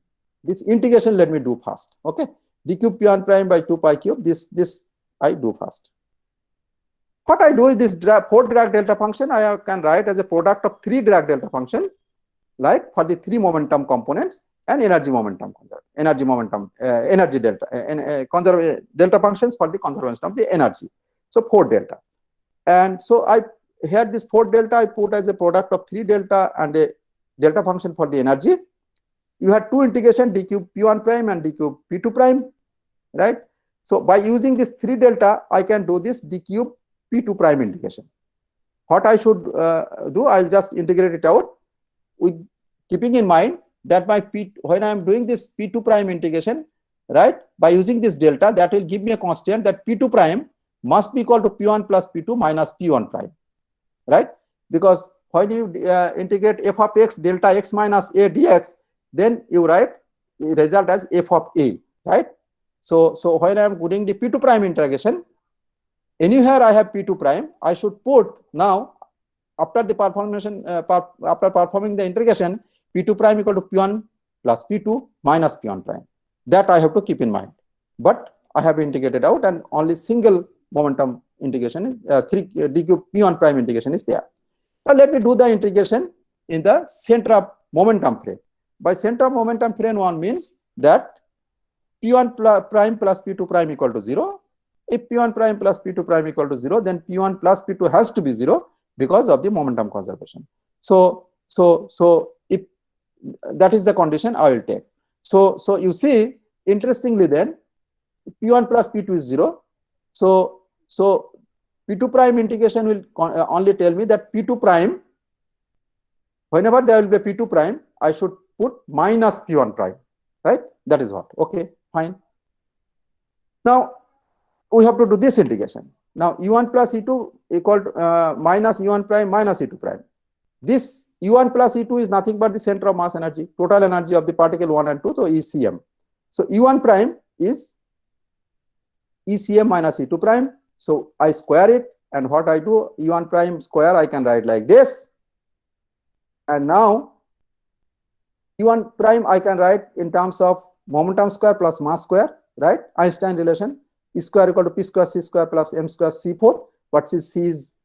This integration let me do first. Okay, d cube p1 prime by 2 pi cube. This I do first. What I do is this 4 Dirac delta function I can write as a product of 3 Dirac delta function, like for the 3 momentum components and energy momentum delta functions for the conservation of the energy. So 4 delta. And so I had this 4 delta I put as a product of 3 delta and a delta function for the energy. You had 2 integration d cube p1 prime and d cube p2 prime, right? So by using this 3 delta, I can do this d cube p2 prime integration. What I should do, I'll just integrate it out with keeping in mind that when I am doing this p2 prime integration, right, by using this delta, that will give me a constant that p2 prime must be equal to p1 plus p2 minus p1 prime, right? Because when you integrate f of x delta x minus a dx, then you write the result as f of a, right? So when I am putting the p2 prime integration, anywhere I have p2 prime, I should put now after performing the integration, p2 prime equal to p1 plus p2 minus p1 prime. That I have to keep in mind. But I have integrated out and only single momentum integration is 3 d cube p1 prime integration is there. Now let me do the integration in the center of momentum frame. By center of momentum frame, one means that p1 prime plus p2 prime equal to 0. If p1 prime plus p2 prime equal to 0, then p1 plus p2 has to be 0 because of the momentum conservation. So if that is the condition I will take. So you see, interestingly then, p1 plus p2 is 0. So p2 prime integration will only tell me that p2 prime, whenever there will be a p2 prime, I should put minus p1 prime, right? That is what. Okay, fine. Now we have to do this integration. Now u1 plus e2 equal to minus u1 prime minus e2 prime. This u1 plus e2 is nothing but the center of mass energy, total energy of the particle 1 and 2, so ECM. So u1 prime is ECM minus e2 prime. So I square it, and what I do, u1 prime square I can write like this. And now u1 prime I can write in terms of momentum square plus mass square, right? Einstein relation, E square equal to P square C square plus M square C4. What is C is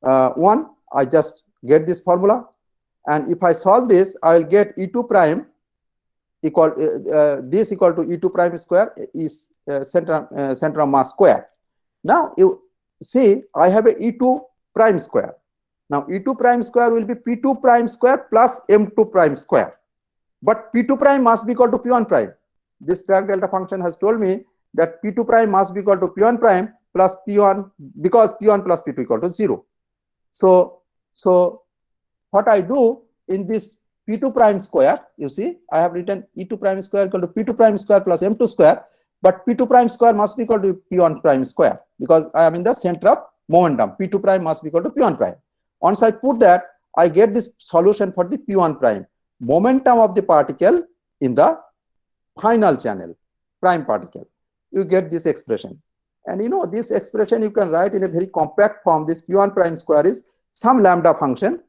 1. I just get this formula, and if I solve this, I will get E2 prime equal this equal to E2 prime square is center of mass square. Now you see I have a E2 prime square. Now E2 prime square will be P2 prime square plus M2 prime square. But P2 prime must be equal to P1 prime. This Dirac delta function has told me that P2 prime must be equal to P1 prime plus P1, because P1 plus P2 equal to 0. So what I do in this P2 prime square, you see, I have written E2 prime square equal to P2 prime square plus M2 square, but P2 prime square must be equal to P1 prime square because I am in the center of momentum. P2 prime must be equal to P1 prime. Once I put that, I get this solution for the P1 prime. Momentum of the particle in the final channel, prime particle. You get this expression. And you know, this expression you can write in a very compact form. This P1 prime square is some lambda function.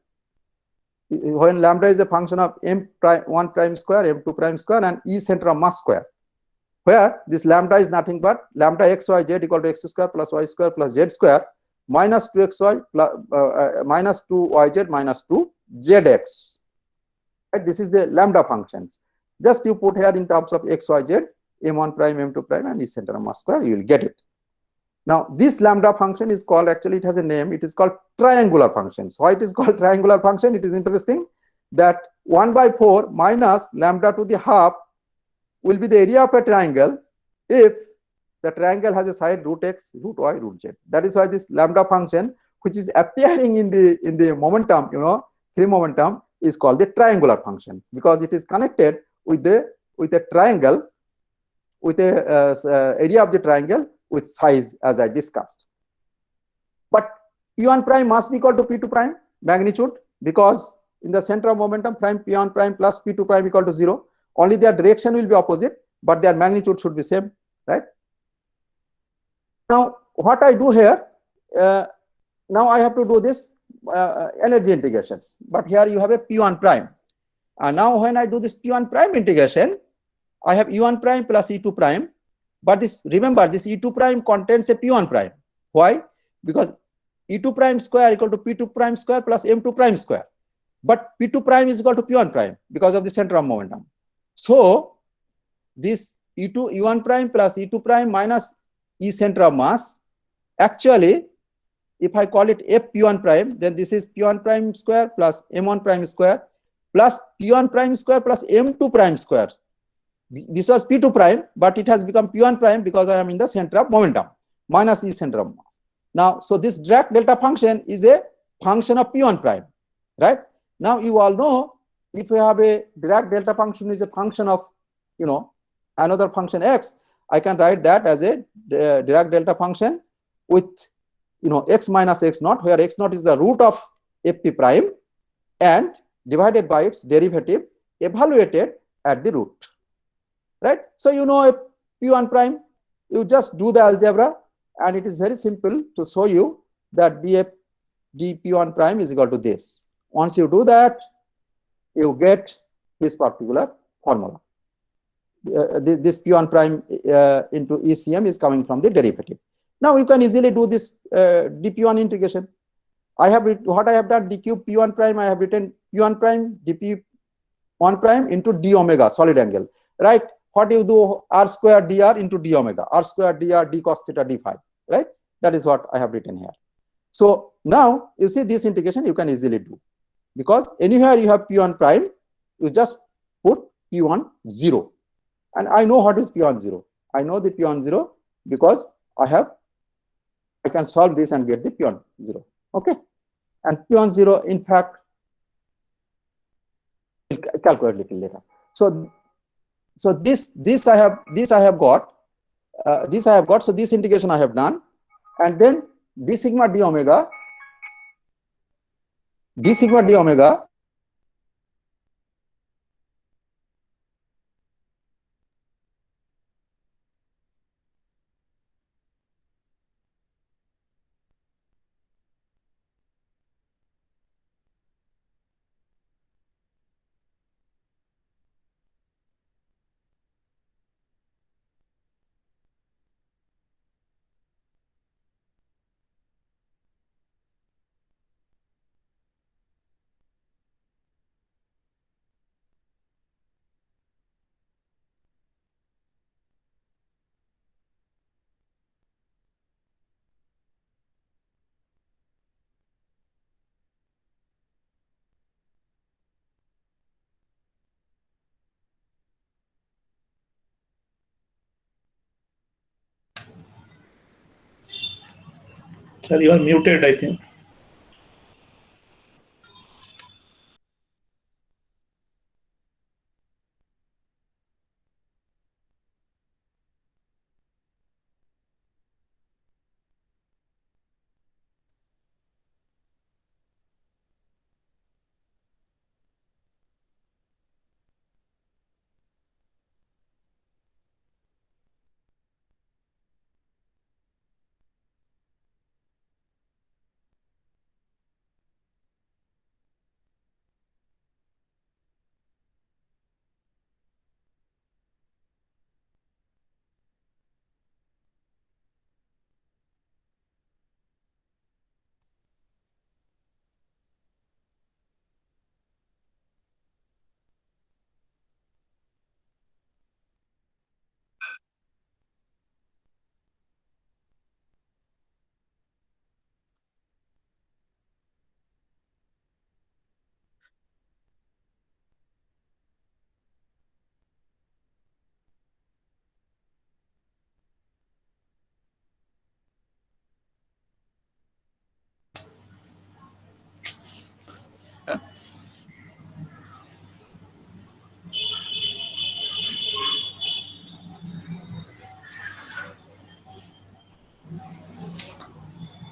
When lambda is a function of M1 prime square, M2 prime square, and E center of mass square, where this lambda is nothing but lambda xyz equal to x square plus y square plus z square minus 2xy plus minus 2yz minus 2zx. Right? This is the lambda functions. Just you put here in terms of xyz, m1 prime, m2 prime, and E center of mass square, you will get it. Now, this lambda function is called, actually it has a name, it is called triangular functions. Why it is called triangular function? It is interesting that 1 by 4 minus lambda to the half will be the area of a triangle if the triangle has a side root x, root y, root z. That is why this lambda function, which is appearing in the momentum, you know, three momentum, is called the triangular function because it is connected with a triangle, with a area of the triangle with size, as I discussed. But P1 prime must be equal to P2 prime magnitude because in the center of momentum, prime P1 prime plus P2 prime equal to 0. Only their direction will be opposite, but their magnitude should be same, right? Now, what I do here, now I have to do this energy integrations, but here you have a P1 prime. And now when I do this P1 prime integration, I have E1 prime plus E2 prime. But this, remember, this E2 prime contains a P1 prime. Why? Because E2 prime square equal to P2 prime square plus M2 prime square. But P2 prime is equal to P1 prime because of the center of momentum. So this E1 prime plus E2 prime minus E center of mass, actually, if I call it F P1 prime, then this is P1 prime square plus M1 prime square plus P1 prime square plus M2 prime square. This was P2 prime, but it has become P1 prime because I am in the center of momentum minus E center of mass. Now, so this Dirac delta function is a function of P1 prime, right? Now, you all know if you have a Dirac delta function is a function of, you know, another function x, I can write that as a Dirac delta function with, you know, x minus x naught, where x naught is the root of fp prime and divided by its derivative evaluated at the root. Right? So you know P1 prime, you just do the algebra and it is very simple to show you that df dP1 prime is equal to this. Once you do that, you get this particular formula. This P1 prime into ECM is coming from the derivative. Now you can easily do this dP1 integration. What I have done, d cube P1 prime, I have written P1 prime dP1 prime into d omega solid angle, right? What you do, r square dr into d omega, r square dr d cos theta d phi, right? That is what I have written here. So now you see this integration you can easily do because anywhere you have P1 prime, you just put P1 0. And I know what is P1 0. I know the P1 0 because I can solve this and get the P1 0. Okay. And P1 0, in fact, we'll calculate a little later. So this I have got. So this integration I have done, and then d sigma d omega Sir, you are muted, I think.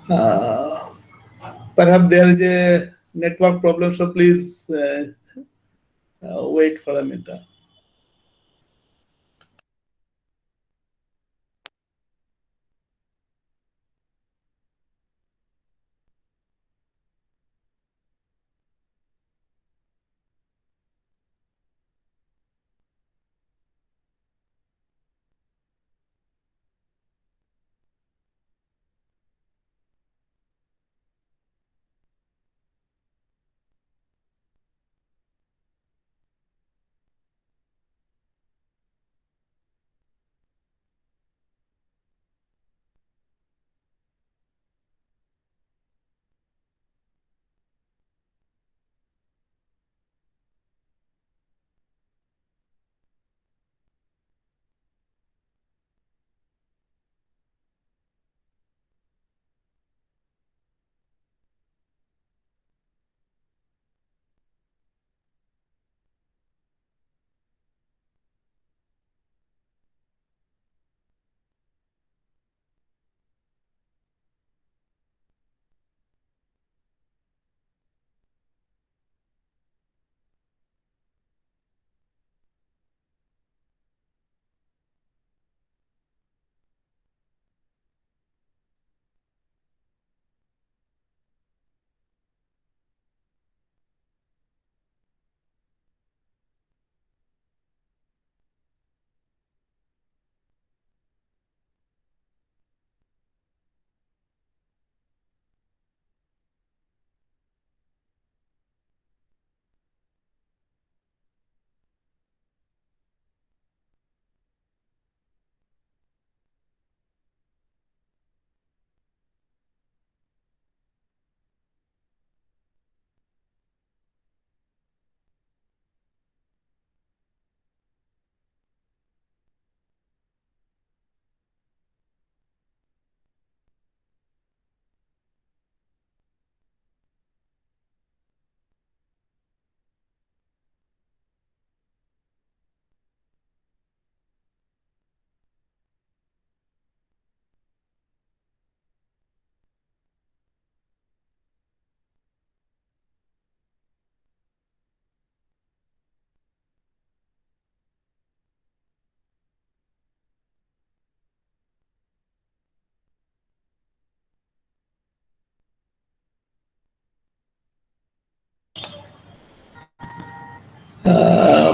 Uh, Perhaps there is a network problem, so please wait for a minute.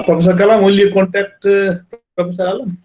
Professor Kalam, will you contact Professor Alam?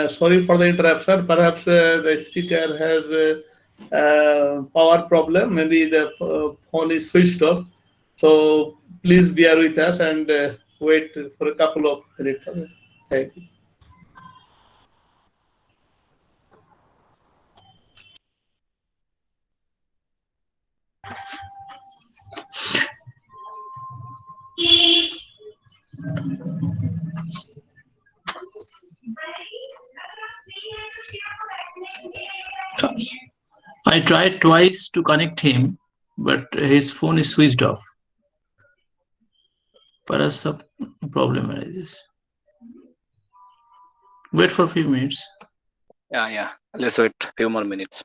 Sorry for the interruption. Perhaps the speaker has a power problem. Maybe the phone is switched off. So please bear with us and wait for a couple of minutes. Okay? Thank you. I tried twice to connect him, but his phone is switched off. Perhaps a problem arises. Wait for a few minutes. Yeah. Let's wait a few more minutes.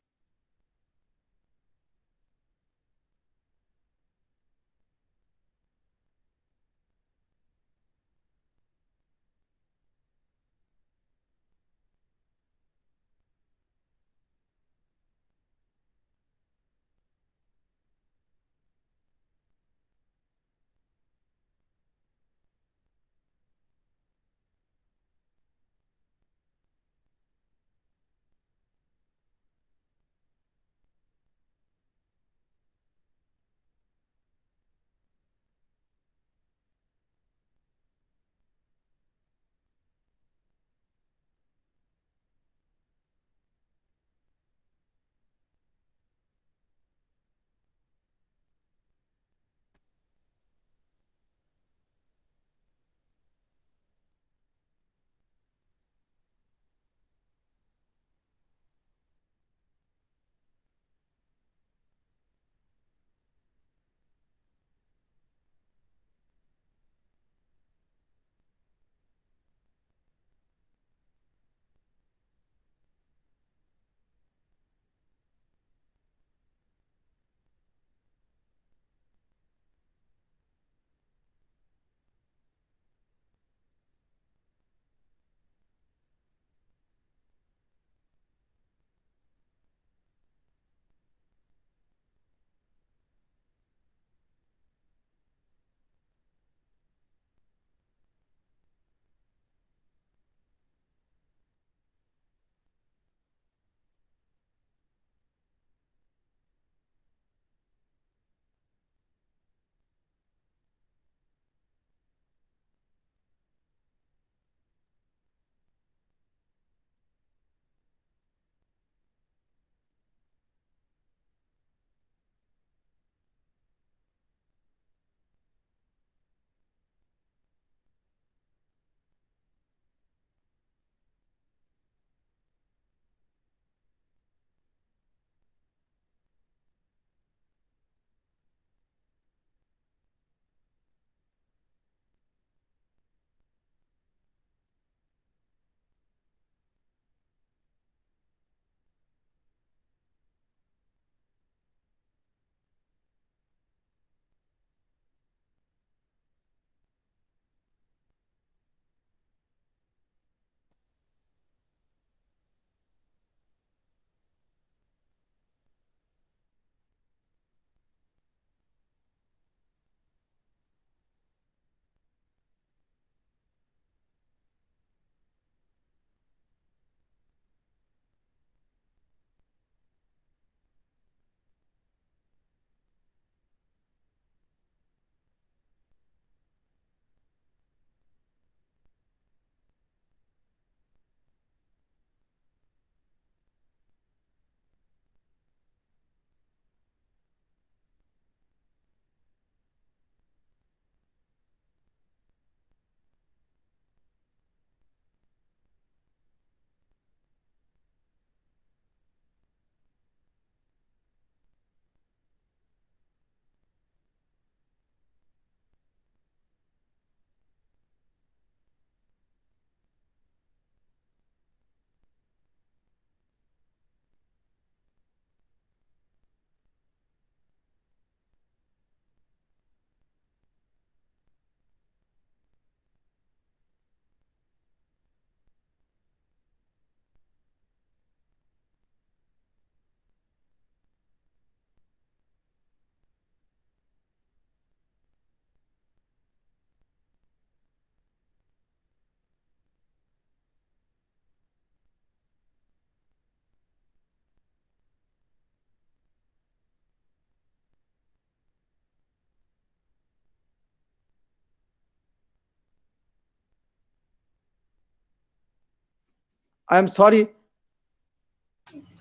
I'm sorry.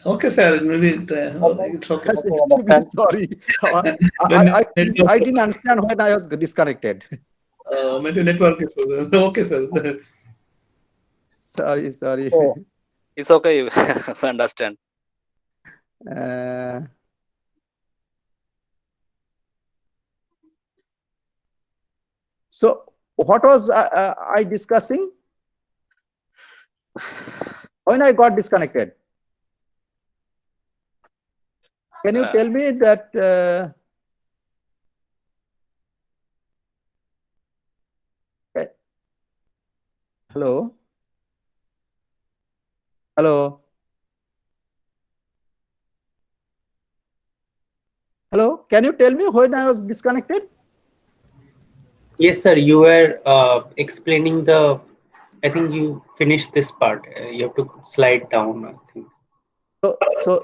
Okay, sir. Maybe it's okay. Extremely sorry. I didn't understand when I was disconnected. Maybe network issue. Okay, sir. Sorry. Oh. It's okay. I understand. So what was I discussing when I got disconnected? Can you tell me that? Hello? Hello? Hello? Can you tell me when I was disconnected? Yes, sir. You were explaining the. I think you finished this part. You have to slide down, I think. So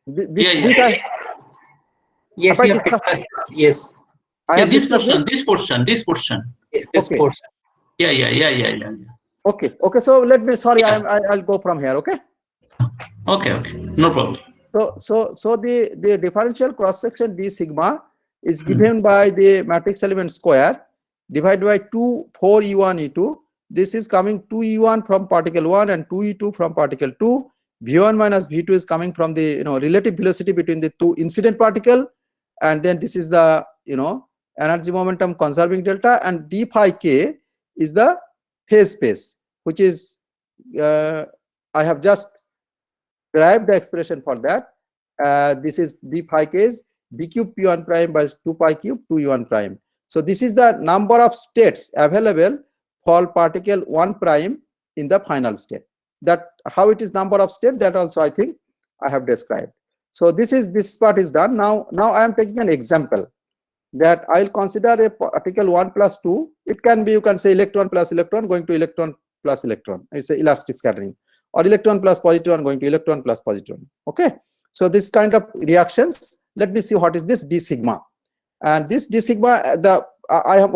this, Yeah, this yeah. Yes, you have discussed. Yes. Yeah, this portion. Yes, this Okay. portion. Yeah. Okay. So let me. Sorry, Yeah. I'll go from here. Okay. Okay. No problem. So the differential cross section d sigma is given by the matrix element square divided by 2 4 e1 e2. This is coming 2 e1 from particle 1 and 2 e2 from particle 2. v1 minus v2 is coming from the relative velocity between the two incident particle, and then this is the energy momentum conserving delta, and d phi k is the phase space, which is I have just derived the expression for that. This is d phi k is d cube p1 prime by 2 pi cube 2 e1 prime. So this is the number of states available for particle 1 prime in the final state. That how it is number of state, that also I think I have described. So this part is done. Now I am taking an example that I'll consider a particle 1 plus 2. It can be, you can say, electron plus electron going to electron plus electron. It's a elastic scattering. Or electron plus positive one going to electron plus positive one. Okay. So this kind of reactions, let me see what is this d sigma. And this d sigma,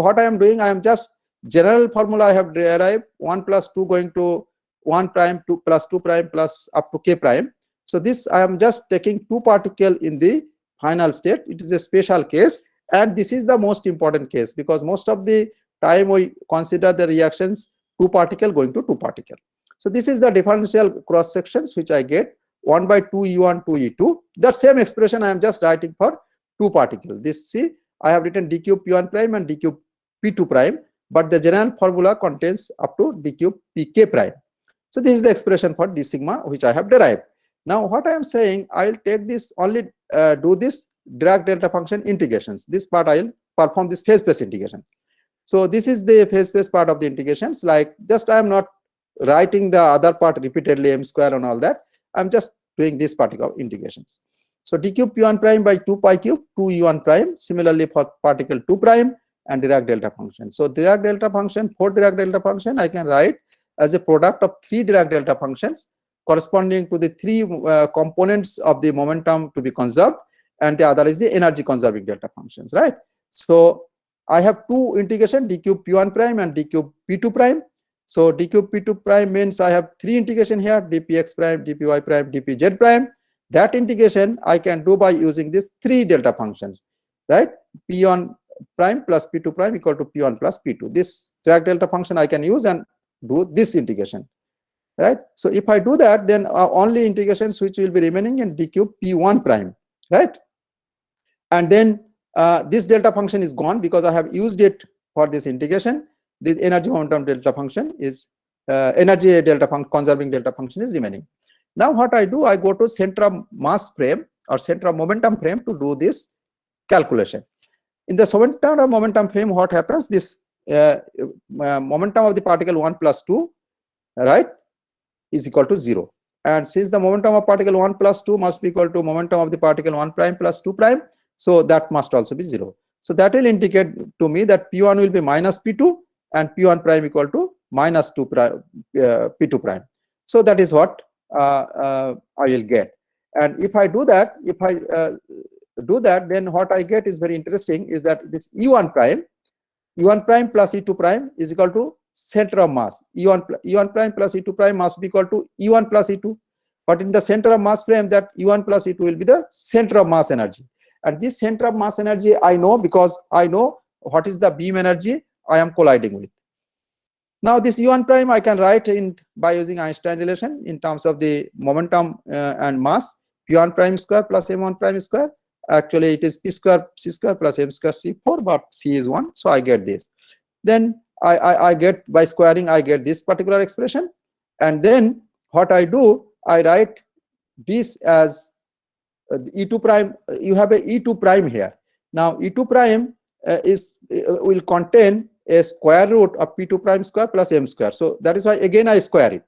what I am doing, I am just general formula I have derived, 1 plus 2 going to 1 prime, 2 plus 2 prime plus up to k prime. So this I am just taking 2 particle in the final state. It is a special case, and this is the most important case because most of the time we consider the reactions 2 particle going to 2 particle. So this is the differential cross sections which I get 1 by 2 e1 2 e2. That same expression I am just writing for 2 particle. This, see, I have written d cube p1 prime and d cube p2 prime, but the general formula contains up to d cube pk prime. So this is the expression for d sigma which I have derived. Now what I am saying, I will take this only do this Dirac delta function integrations. This part I will perform this phase space integration. So this is the phase space part of the integrations. Like, just I am not writing the other part repeatedly, m square and all that. I'm just doing this particle integrations. So d cube p1 prime by 2 pi cube 2 e1 prime. Similarly for particle 2 prime and Dirac delta function. So Dirac delta function, for Dirac delta function, I can write as a product of 3 Dirac delta functions corresponding to the 3 components of the momentum to be conserved, and the other is the energy conserving delta functions, right? So I have 2 integration, d cube p1 prime and d cube p2 prime. So d cube p2 prime means I have 3 integration here, dpx prime, dpy prime, dpz prime. That integration I can do by using these 3 delta functions, right? p1 prime plus p2 prime equal to p1 plus p2. This Dirac delta function I can use and do this integration, right? So if I do that, then only integrations which will be remaining in d cube p1 prime, right? And then this delta function is gone because I have used it for this integration. The energy momentum delta function is energy delta conserving delta function is remaining. Now what I do, I go to center of mass frame or center of momentum frame to do this calculation. In the center of momentum frame, what happens? This momentum of the particle 1 plus 2, right, is equal to 0. And since the momentum of particle 1 plus 2 must be equal to momentum of the particle 1 prime plus 2 prime, so that must also be 0. So that will indicate to me that p1 will be minus p2 and p1 prime equal to minus 2 prime, p2 prime. So that is what I will get. And if I do that, then what I get is very interesting, is that this e1 prime plus e2 prime is equal to center of mass. E1 prime plus E2 prime must be equal to E1 plus E2. But in the center of mass frame, that E1 plus E2 will be the center of mass energy. And this center of mass energy I know because I know what is the beam energy I am colliding with. Now this E1 prime I can write in by using Einstein relation in terms of the momentum and mass, P1 prime square plus M1 prime square. Actually it is P square C square plus M square C4, but C is 1, so I get this. Then I get, by squaring I get this particular expression, and then what I do, I write this as E2 prime. You have a E2 prime here. Now E2 prime will contain a square root of P2 prime square plus M square. So that is why again I square it.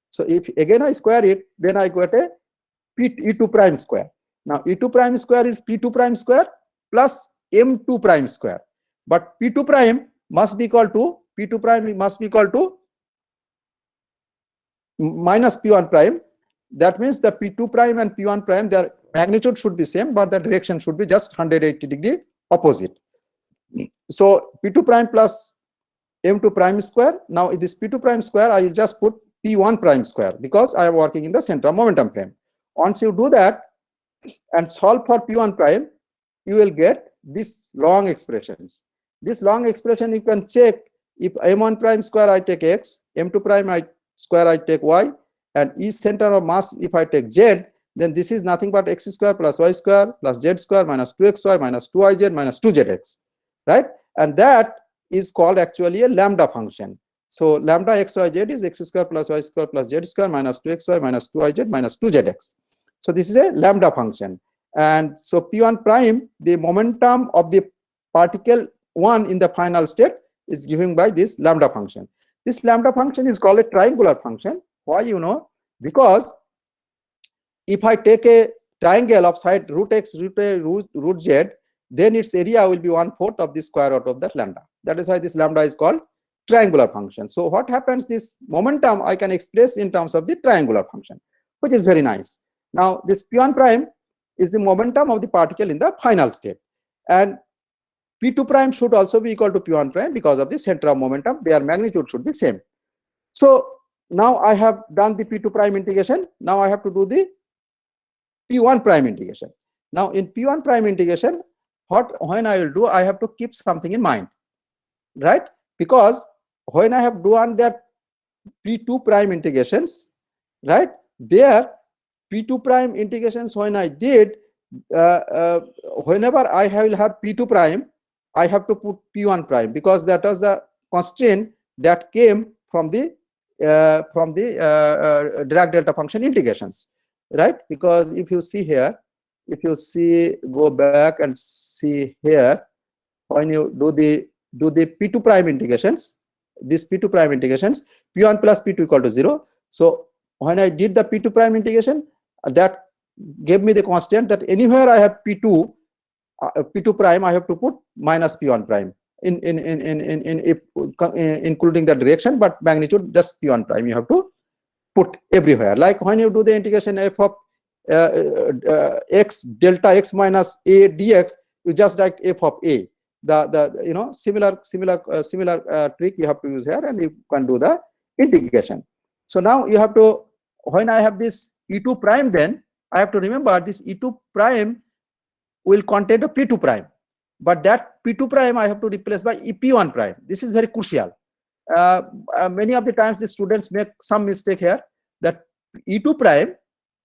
So if again I square it, then I get a E2 prime square. Now E2 prime square is P2 prime square plus M2 prime square. But P2 prime must be equal to, P2 prime must be equal to minus P1 prime. That means the P2 prime and P1 prime, their magnitude should be same, but the direction should be just 180 degree opposite. So P2 prime plus M2 prime square. Now in this P2 prime square, I will just put P1 prime square because I am working in the center of momentum frame. Once you do that and solve for P1 prime, you will get these long expressions. This long expression you can check. If M1 prime square I take X, M2 prime square I take Y, and E center of mass if I take Z, then this is nothing but X square plus Y square plus Z square minus 2XY minus 2YZ minus 2ZX, right? And that is called actually a lambda function. So lambda XYZ is X square plus Y square plus Z square minus 2XY minus 2YZ minus 2ZX. So this is a lambda function. And so P1 prime, the momentum of the particle 1 in the final state is given by this lambda function. This lambda function is called a triangular function. Why, you know? Because if I take a triangle of side root x, root a, root z, then its area will be 1/4 of the square root of that lambda. That is why this lambda is called triangular function. So what happens, this momentum I can express in terms of the triangular function, which is very nice. Now this P1 prime is the momentum of the particle in the final state, and P2 prime should also be equal to P1 prime because of the center of momentum. Their magnitude should be same. So now I have done the P2 prime integration. Now I have to do the P1 prime integration. Now in P1 prime integration, when I will do, I have to keep something in mind, right? Because when I have done that P2 prime integrations, right, there P2 prime integrations when I did, whenever I will have P2 prime, I have to put P1 prime because that was the constraint that came from the Dirac delta function integrations, right? Because if you see here, if you see, go back and see here, when you do the P2 prime integrations, this P2 prime integrations, P1 plus P2 equal to 0. So when I did the P2 prime integration, that gave me the constant that anywhere I have P2 prime, I have to put minus P1 prime including the direction, but magnitude just P1 prime you have to put everywhere. Like when you do the integration f of x delta x minus a dx, you just write f of a. The you know, similar trick you have to use here, and you can do the integration. So now you have to, when I have this E2 prime, then I have to remember this E2 prime will contain a P2 prime, but that P2 prime I have to replace by P1 prime. This is very crucial. Many of the times the students make some mistake here, that E2 prime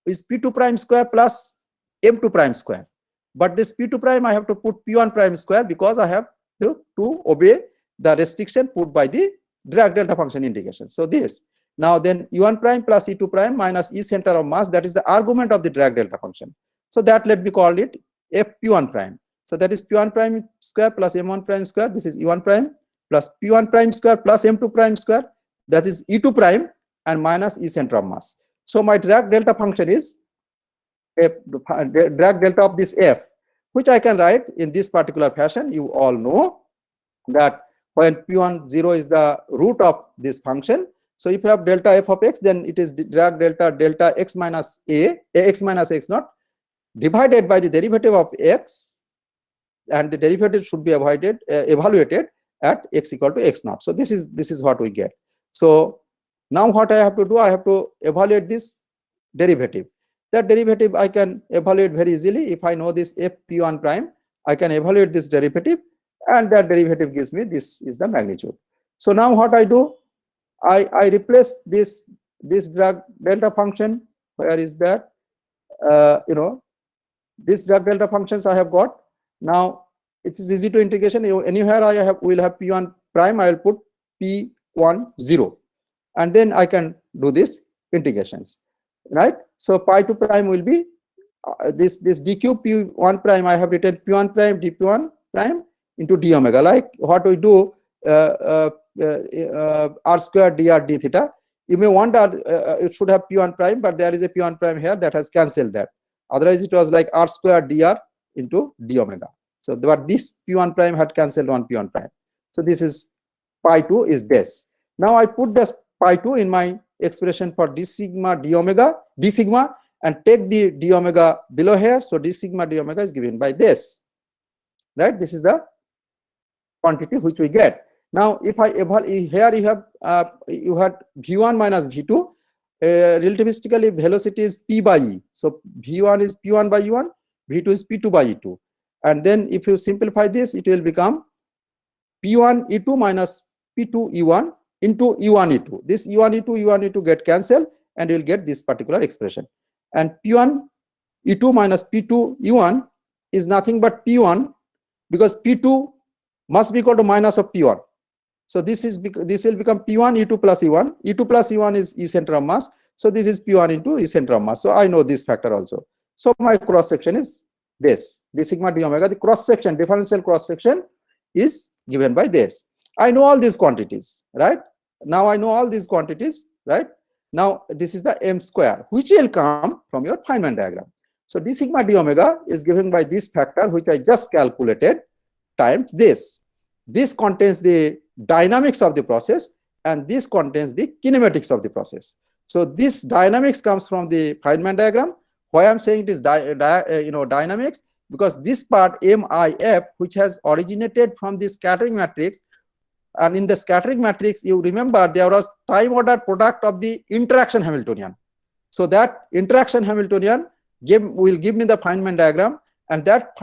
is P2 prime square plus M2 prime square, but this P2 prime I have to put P1 prime square because I have to obey the restriction put by the Dirac delta function integration. So this, now then E1 prime plus E2 prime minus E center of mass, that is the argument of the Dirac delta function. So that, let me call it f P1 prime. So that is P1 prime square plus M1 prime square. This is E1 prime plus P1 prime square plus M2 prime square. That is E2 prime and minus E center of mass. So my Dirac delta function is Dirac delta of this f, which I can write in this particular fashion. You all know that when P1 0 is the root of this function. So if you have delta f of x, then it is Dirac delta x minus a, x minus x naught, divided by the derivative of x, and the derivative should be evaluated at x equal to x naught. So this is what we get. So now what I have to do, I have to evaluate this derivative. That derivative I can evaluate very easily. If I know this f p1 prime, I can evaluate this derivative, and that derivative gives me this is the magnitude. So now what I do, I replace this Dirac delta function. Where is that? This Dirac delta functions I have got. Now it is easy to integration. Anywhere I will have p1 prime, I will put p1 0, and then I can do this integrations, right? So pi 2 prime will be this dq p1 prime. I have written p1 prime dp1 prime into d omega, like what we do r square dr d theta. You may wonder it should have p1 prime, but there is a p1 prime here that has cancelled that. Otherwise it was like r square dr into d omega. So but this p1 prime had cancelled on p1 prime. So this is pi 2 is this. Now I put this pi 2 in my expression for d sigma d omega, d sigma, and take the d omega below here. So d sigma d omega is given by this, right? This is the quantity which we get. Now if I evaluate here, you had v1 minus v2. Relativistically velocity is p by e. So v1 is p1 by e1, v2 is p2 by e2, and then if you simplify this, it will become p1 e2 minus p2 e1 into e1 e2. This e1 e2 get cancelled, and you will get this particular expression. And p1 e2 minus p2 e1 is nothing but p1, because p2 must be equal to minus of p1. So this will become p1 e2 plus e1. E2 plus e1 is e center of mass. So this is p1 into e center of mass. So I know this factor also. So my cross section is this d sigma d omega. The cross section, differential cross section, is given by this. I know all these quantities, right? Now I know all these quantities, right? Now this is the m square, which will come from your Feynman diagram. So d sigma d omega is given by this factor, which I just calculated, times this. This contains the dynamics of the process, and this contains the kinematics of the process. So this dynamics comes from the Feynman diagram. Why I'm saying it is dynamics, because this part MIF, which has originated from the scattering matrix, and in the scattering matrix, you remember there was time ordered product of the interaction Hamiltonian. So that interaction Hamiltonian will give me the Feynman diagram, and that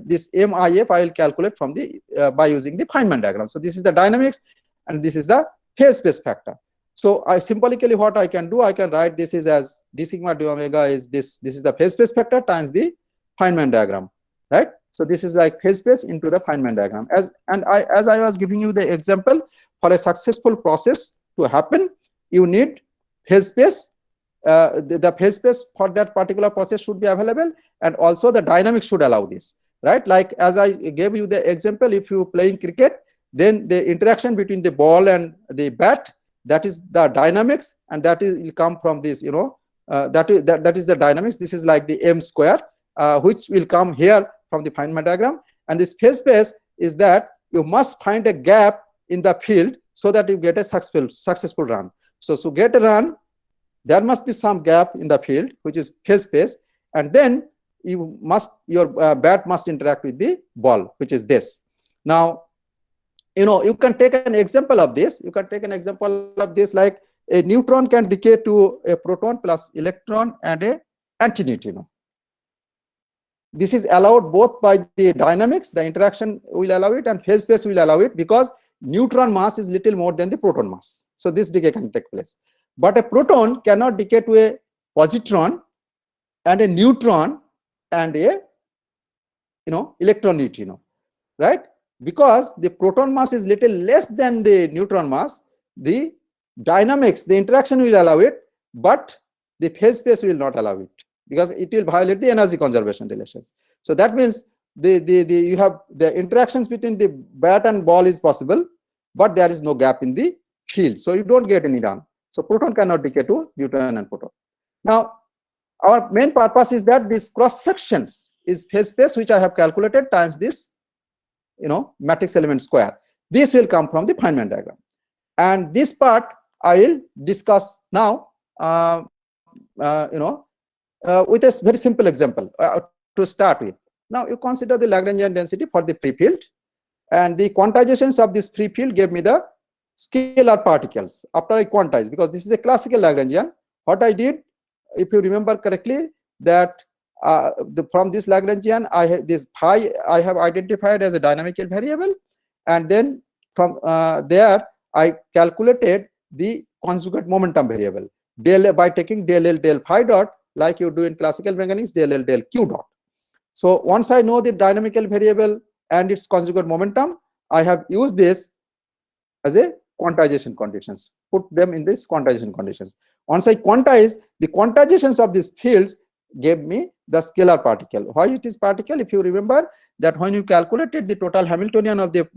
this MIF I will calculate from the by using the Feynman diagram. So this is the dynamics, and this is the phase space factor. So I symbolically what I can do, I can write this is as d sigma d omega is this is the phase space factor times the Feynman diagram, right? So this is like phase space into the Feynman diagram. As I was giving you the example, for a successful process to happen, you need phase space. The phase space for that particular process should be available, and also the dynamics should allow this, right? Like as I gave you the example, if you playing cricket, then the interaction between the ball and the bat, that is the dynamics, and that will come from this, that is the dynamics. This is like the m square, which will come here from the Feynman diagram. And this phase space is that you must find a gap in the field so that you get a successful run. So to get a run, there must be some gap in the field, which is phase space, and then your bat must interact with the ball, which is this. Now, you can take an example of this. You can take an example of this, like a neutron can decay to a proton plus electron and a antineutrino. This is allowed both by the dynamics, the interaction will allow it, and phase space will allow it, because neutron mass is little more than the proton mass. So this decay can take place. But a proton cannot decay to a positron and a neutron and a electron neutrino, right? Because the proton mass is little less than the neutron mass, the dynamics, the interaction will allow it, but the phase space will not allow it, because it will violate the energy conservation relations. So that means you have the interactions between the bat and ball is possible, but there is no gap in the field, so you don't get any run. So proton cannot decay to neutron and proton. Now our main purpose is that this cross sections is phase space, which I have calculated, times this matrix element square. This will come from the Feynman diagram, and this part I will discuss now with a very simple example to start with. Now you consider the Lagrangian density for the free field. and the quantizations of this free field gave me the scalar particles after I quantized, because this is a classical Lagrangian. What I did, if you remember correctly, that from this Lagrangian, I have this phi I have identified as a dynamical variable, and then from there I calculated the conjugate momentum variable del by taking del L del phi dot, like you do in classical mechanics, del L del Q dot. So once I know the dynamical variable and its conjugate momentum, I have used this as a quantization conditions, put them in this quantization conditions. Once I quantize, the quantizations of these fields gave me the scalar particle. Why it is particle? If you remember that when you calculated the total Hamiltonian of the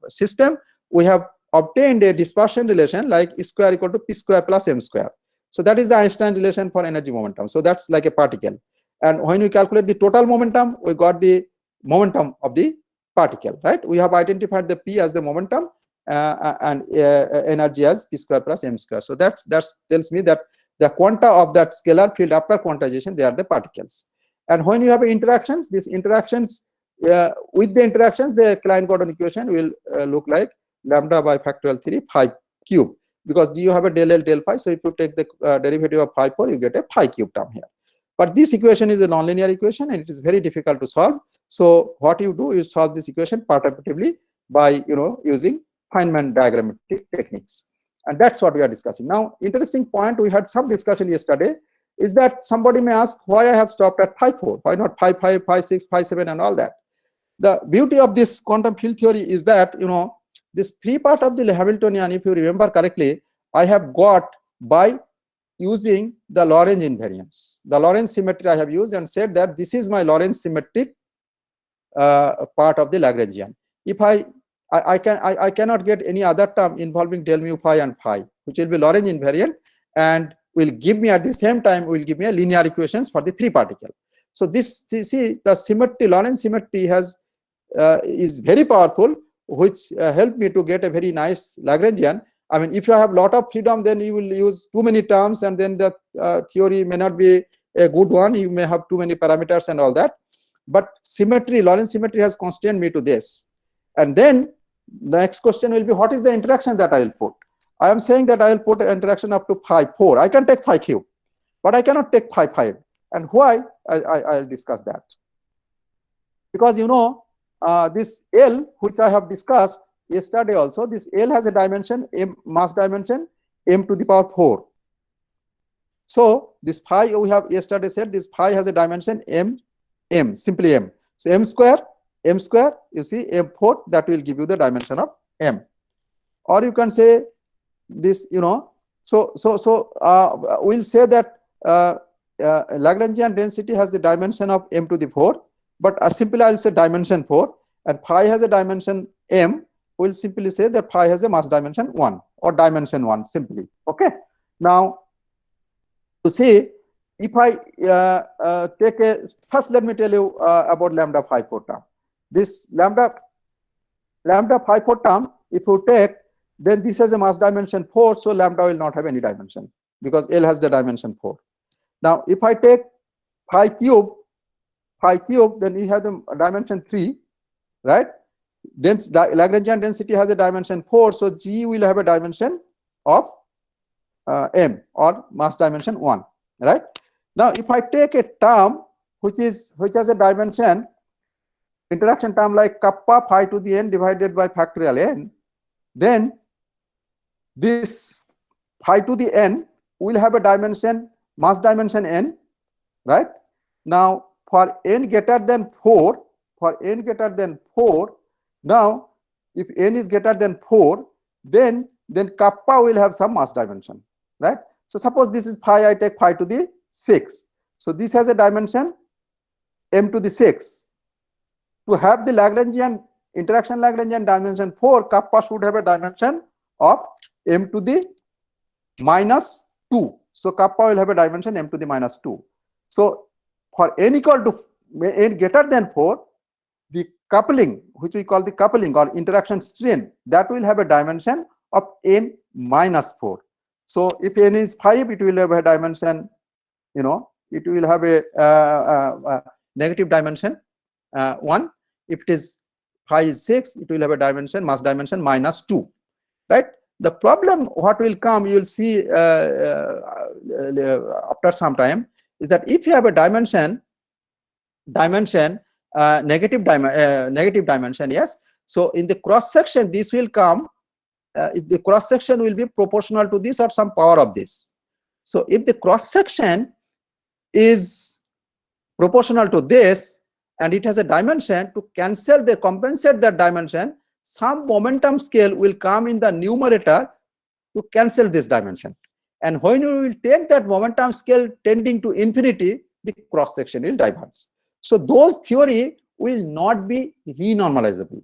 system, we have obtained a dispersion relation like E square equal to P square plus M square. So that is the Einstein relation for energy momentum. So that's like a particle. And when we calculate the total momentum, we got the momentum of the particle, right? We have identified the P as the momentum and energy as P square plus M square. So that tells me that the quanta of that scalar field after quantization, they are the particles. And when you have interactions, these interactions, with the interactions, the Klein-Gordon equation will look like lambda by factorial 3 phi cube, because you have a del L del phi. So if you take the derivative of phi 4, you get a phi cube term here. But this equation is a nonlinear equation and it is very difficult to solve. So what you do is solve this equation perturbatively by using Feynman diagrammatic techniques. And that's what we are discussing. Now, interesting point, we had some discussion yesterday, is that somebody may ask why I have stopped at phi 4, why not phi 5, phi 6, phi 7 and all that. The beauty of this quantum field theory is that, this free part of the Hamiltonian, if you remember correctly, I have got by using the Lorentz invariance. The Lorentz symmetry I have used and said that this is my Lorentz symmetric part of the Lagrangian. If I cannot get any other term involving del mu phi and phi, which will be Lorentz invariant and will give me at the same time will give me a linear equations for the free particle. So this, see the symmetry, Lorentz symmetry is very powerful, which helped me to get a very nice Lagrangian. I mean, if you have a lot of freedom, then you will use too many terms and then the theory may not be a good one. You may have too many parameters and all that. But symmetry, Lorentz symmetry has constrained me to this. And then the next question will be, what is the interaction that I will put? I am saying that I will put an interaction up to phi 4. I can take phi cube, but I cannot take phi 5. And why? I'll discuss that. Because this L, which I have discussed yesterday also, this L has a dimension, mass dimension, m to the power 4. So this phi, we have yesterday said this phi has a dimension m, simply m. So m square, you see m4, that will give you the dimension of m. Or you can say this, we'll say that Lagrangian density has the dimension of m to the 4, but simply I'll say dimension 4, and phi has a dimension m. We'll simply say that phi has a mass dimension 1 or dimension 1 simply. Okay. Now, to see if I take first, let me tell you about lambda phi 4 term. This lambda phi 4 term, if you take, then this has a mass dimension 4, so lambda will not have any dimension because L has the dimension 4. Now, if I take phi cube, then we have the dimension 3, right? Then Lagrangian density has a dimension 4, so G will have a dimension of m or mass dimension 1, right? Now, if I take a term which has a dimension, interaction term like kappa phi to the n divided by factorial n, then this phi to the n will have a dimension, mass dimension n, right? Now, for n greater than 4, now if n is greater than 4, then kappa will have some mass dimension, right? So suppose this is phi, I take phi to the 6. So this has a dimension m to the 6. To have the Lagrangian interaction Lagrangian dimension 4, kappa should have a dimension of m to the minus 2. So kappa will have a dimension m to the minus 2. So for n equal to n greater than 4, the coupling, which we call the coupling or interaction strain, that will have a dimension of n minus 4. So if n is 5, it will have a dimension, it will have a negative dimension 1. If it is phi is 6, it will have a dimension, mass dimension -2, right? The problem what will come, you will see after some time, is that if you have a negative dimension, yes, so in the cross section this will come, the cross section will be proportional to this or some power of this. So if the cross section is proportional to this and it has a dimension, to compensate that dimension, some momentum scale will come in the numerator to cancel this dimension. And when you will take that momentum scale tending to infinity, the cross section will diverge. So those theory will not be renormalizable.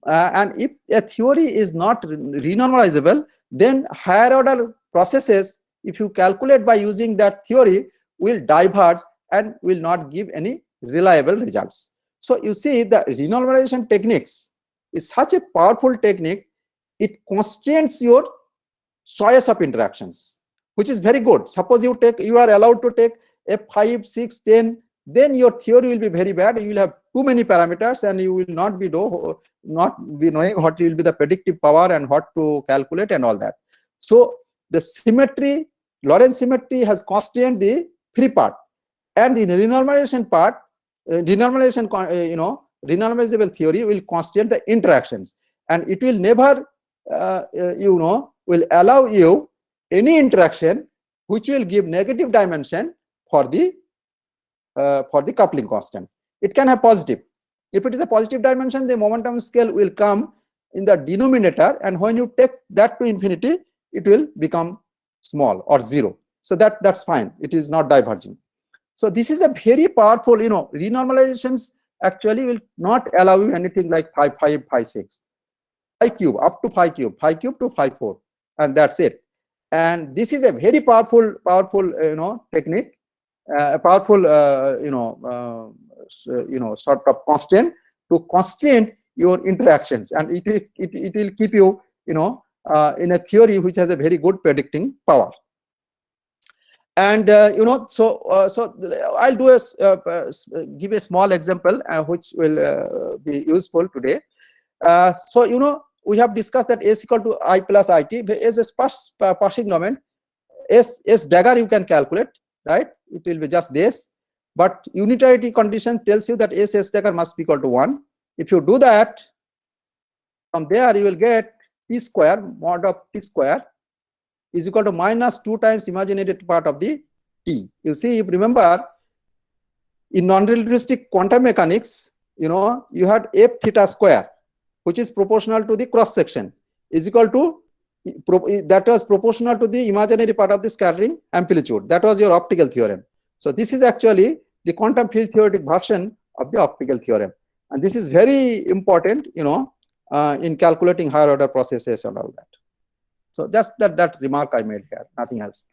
And if a theory is not renormalizable, then higher order processes, if you calculate by using that theory, will diverge and will not give any reliable results. So you see, the renormalization techniques is such a powerful technique. It constrains your choice of interactions, which is very good. Suppose you are allowed to take F5, 6, 10, then your theory will be very bad. You will have too many parameters and you will not be knowing what will be the predictive power and what to calculate and all that. So the symmetry, Lorentz symmetry, has constrained the free part, and the renormalization part, renormalizable theory will constrain the interactions, and it will never will allow you any interaction which will give negative dimension for the coupling constant. It can have positive. If it is a positive dimension, the momentum scale will come in the denominator, and when you take that to infinity, it will become small or 0. So that's fine. It is not diverging. So this is a very powerful, renormalizations actually will not allow you anything like phi 5, phi 6, phi cube up to phi cube to phi 4, and that's it. And this is a very powerful technique, powerful sort of constraint to constrain your interactions, and it will keep you in a theory which has a very good predicting power. And so I'll do give a small example which will be useful today. So we have discussed that S equal to I plus IT is a Parsing domain. S dagger you can calculate, right? It will be just this, but unitarity condition tells you that S dagger must be equal to 1. If you do that, from there you will get T square mod of T square is equal to -2 times imaginary part of the T. You see, if you remember, in non-relativistic quantum mechanics, you had F theta square, which is proportional to the cross section, is equal to, that was proportional to the imaginary part of the scattering amplitude. That was your optical theorem. So this is actually the quantum field theoretic version of the optical theorem, and this is very important, in calculating higher order processes and all that. So just that remark I made here, nothing else.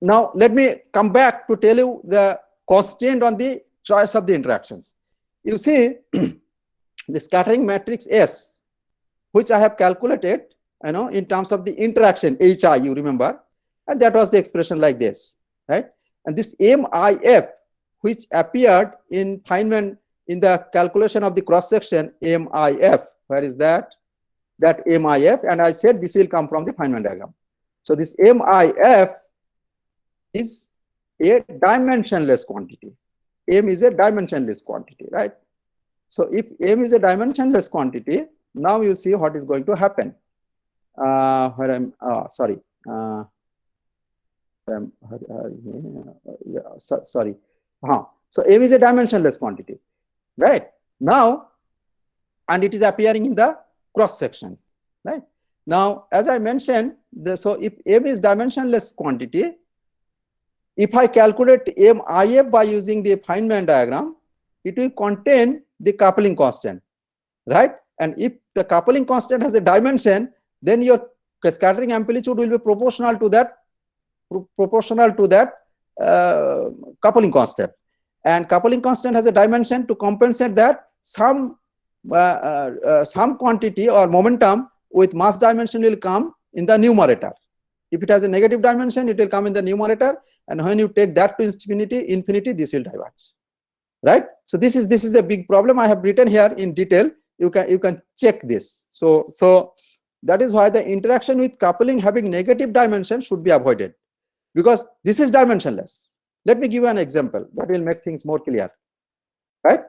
Now let me come back to tell you the constraint on the choice of the interactions. You see, the scattering matrix S, which I have calculated, in terms of the interaction HI, you remember, and that was the expression like this, right? And this MIF, which appeared in Feynman in the calculation of the cross section, MIF, where is that? That MIF, and I said this will come from the Feynman diagram. So this MIF is a dimensionless quantity. M is a dimensionless quantity, right? So if M is a dimensionless quantity, now you see what is going to happen. Sorry. Sorry. So M is a dimensionless quantity, right? Now, and it is appearing in the cross section, right? Now, as I mentioned, so if M is dimensionless quantity, if I calculate MIF by using the Feynman diagram, it will contain the coupling constant, right? And if the coupling constant has a dimension, then your scattering amplitude will be proportional to that coupling constant. And coupling constant has a dimension to compensate that some quantity or momentum with mass dimension will come in the numerator. If it has a negative dimension, it will come in the numerator, and when you take that to infinity, this will diverge. right? So this is a big problem. I have written here in detail. You can check this. So that is why the interaction with coupling having negative dimension should be avoided, because this is dimensionless. Let me give you an example that will make things more clear, right?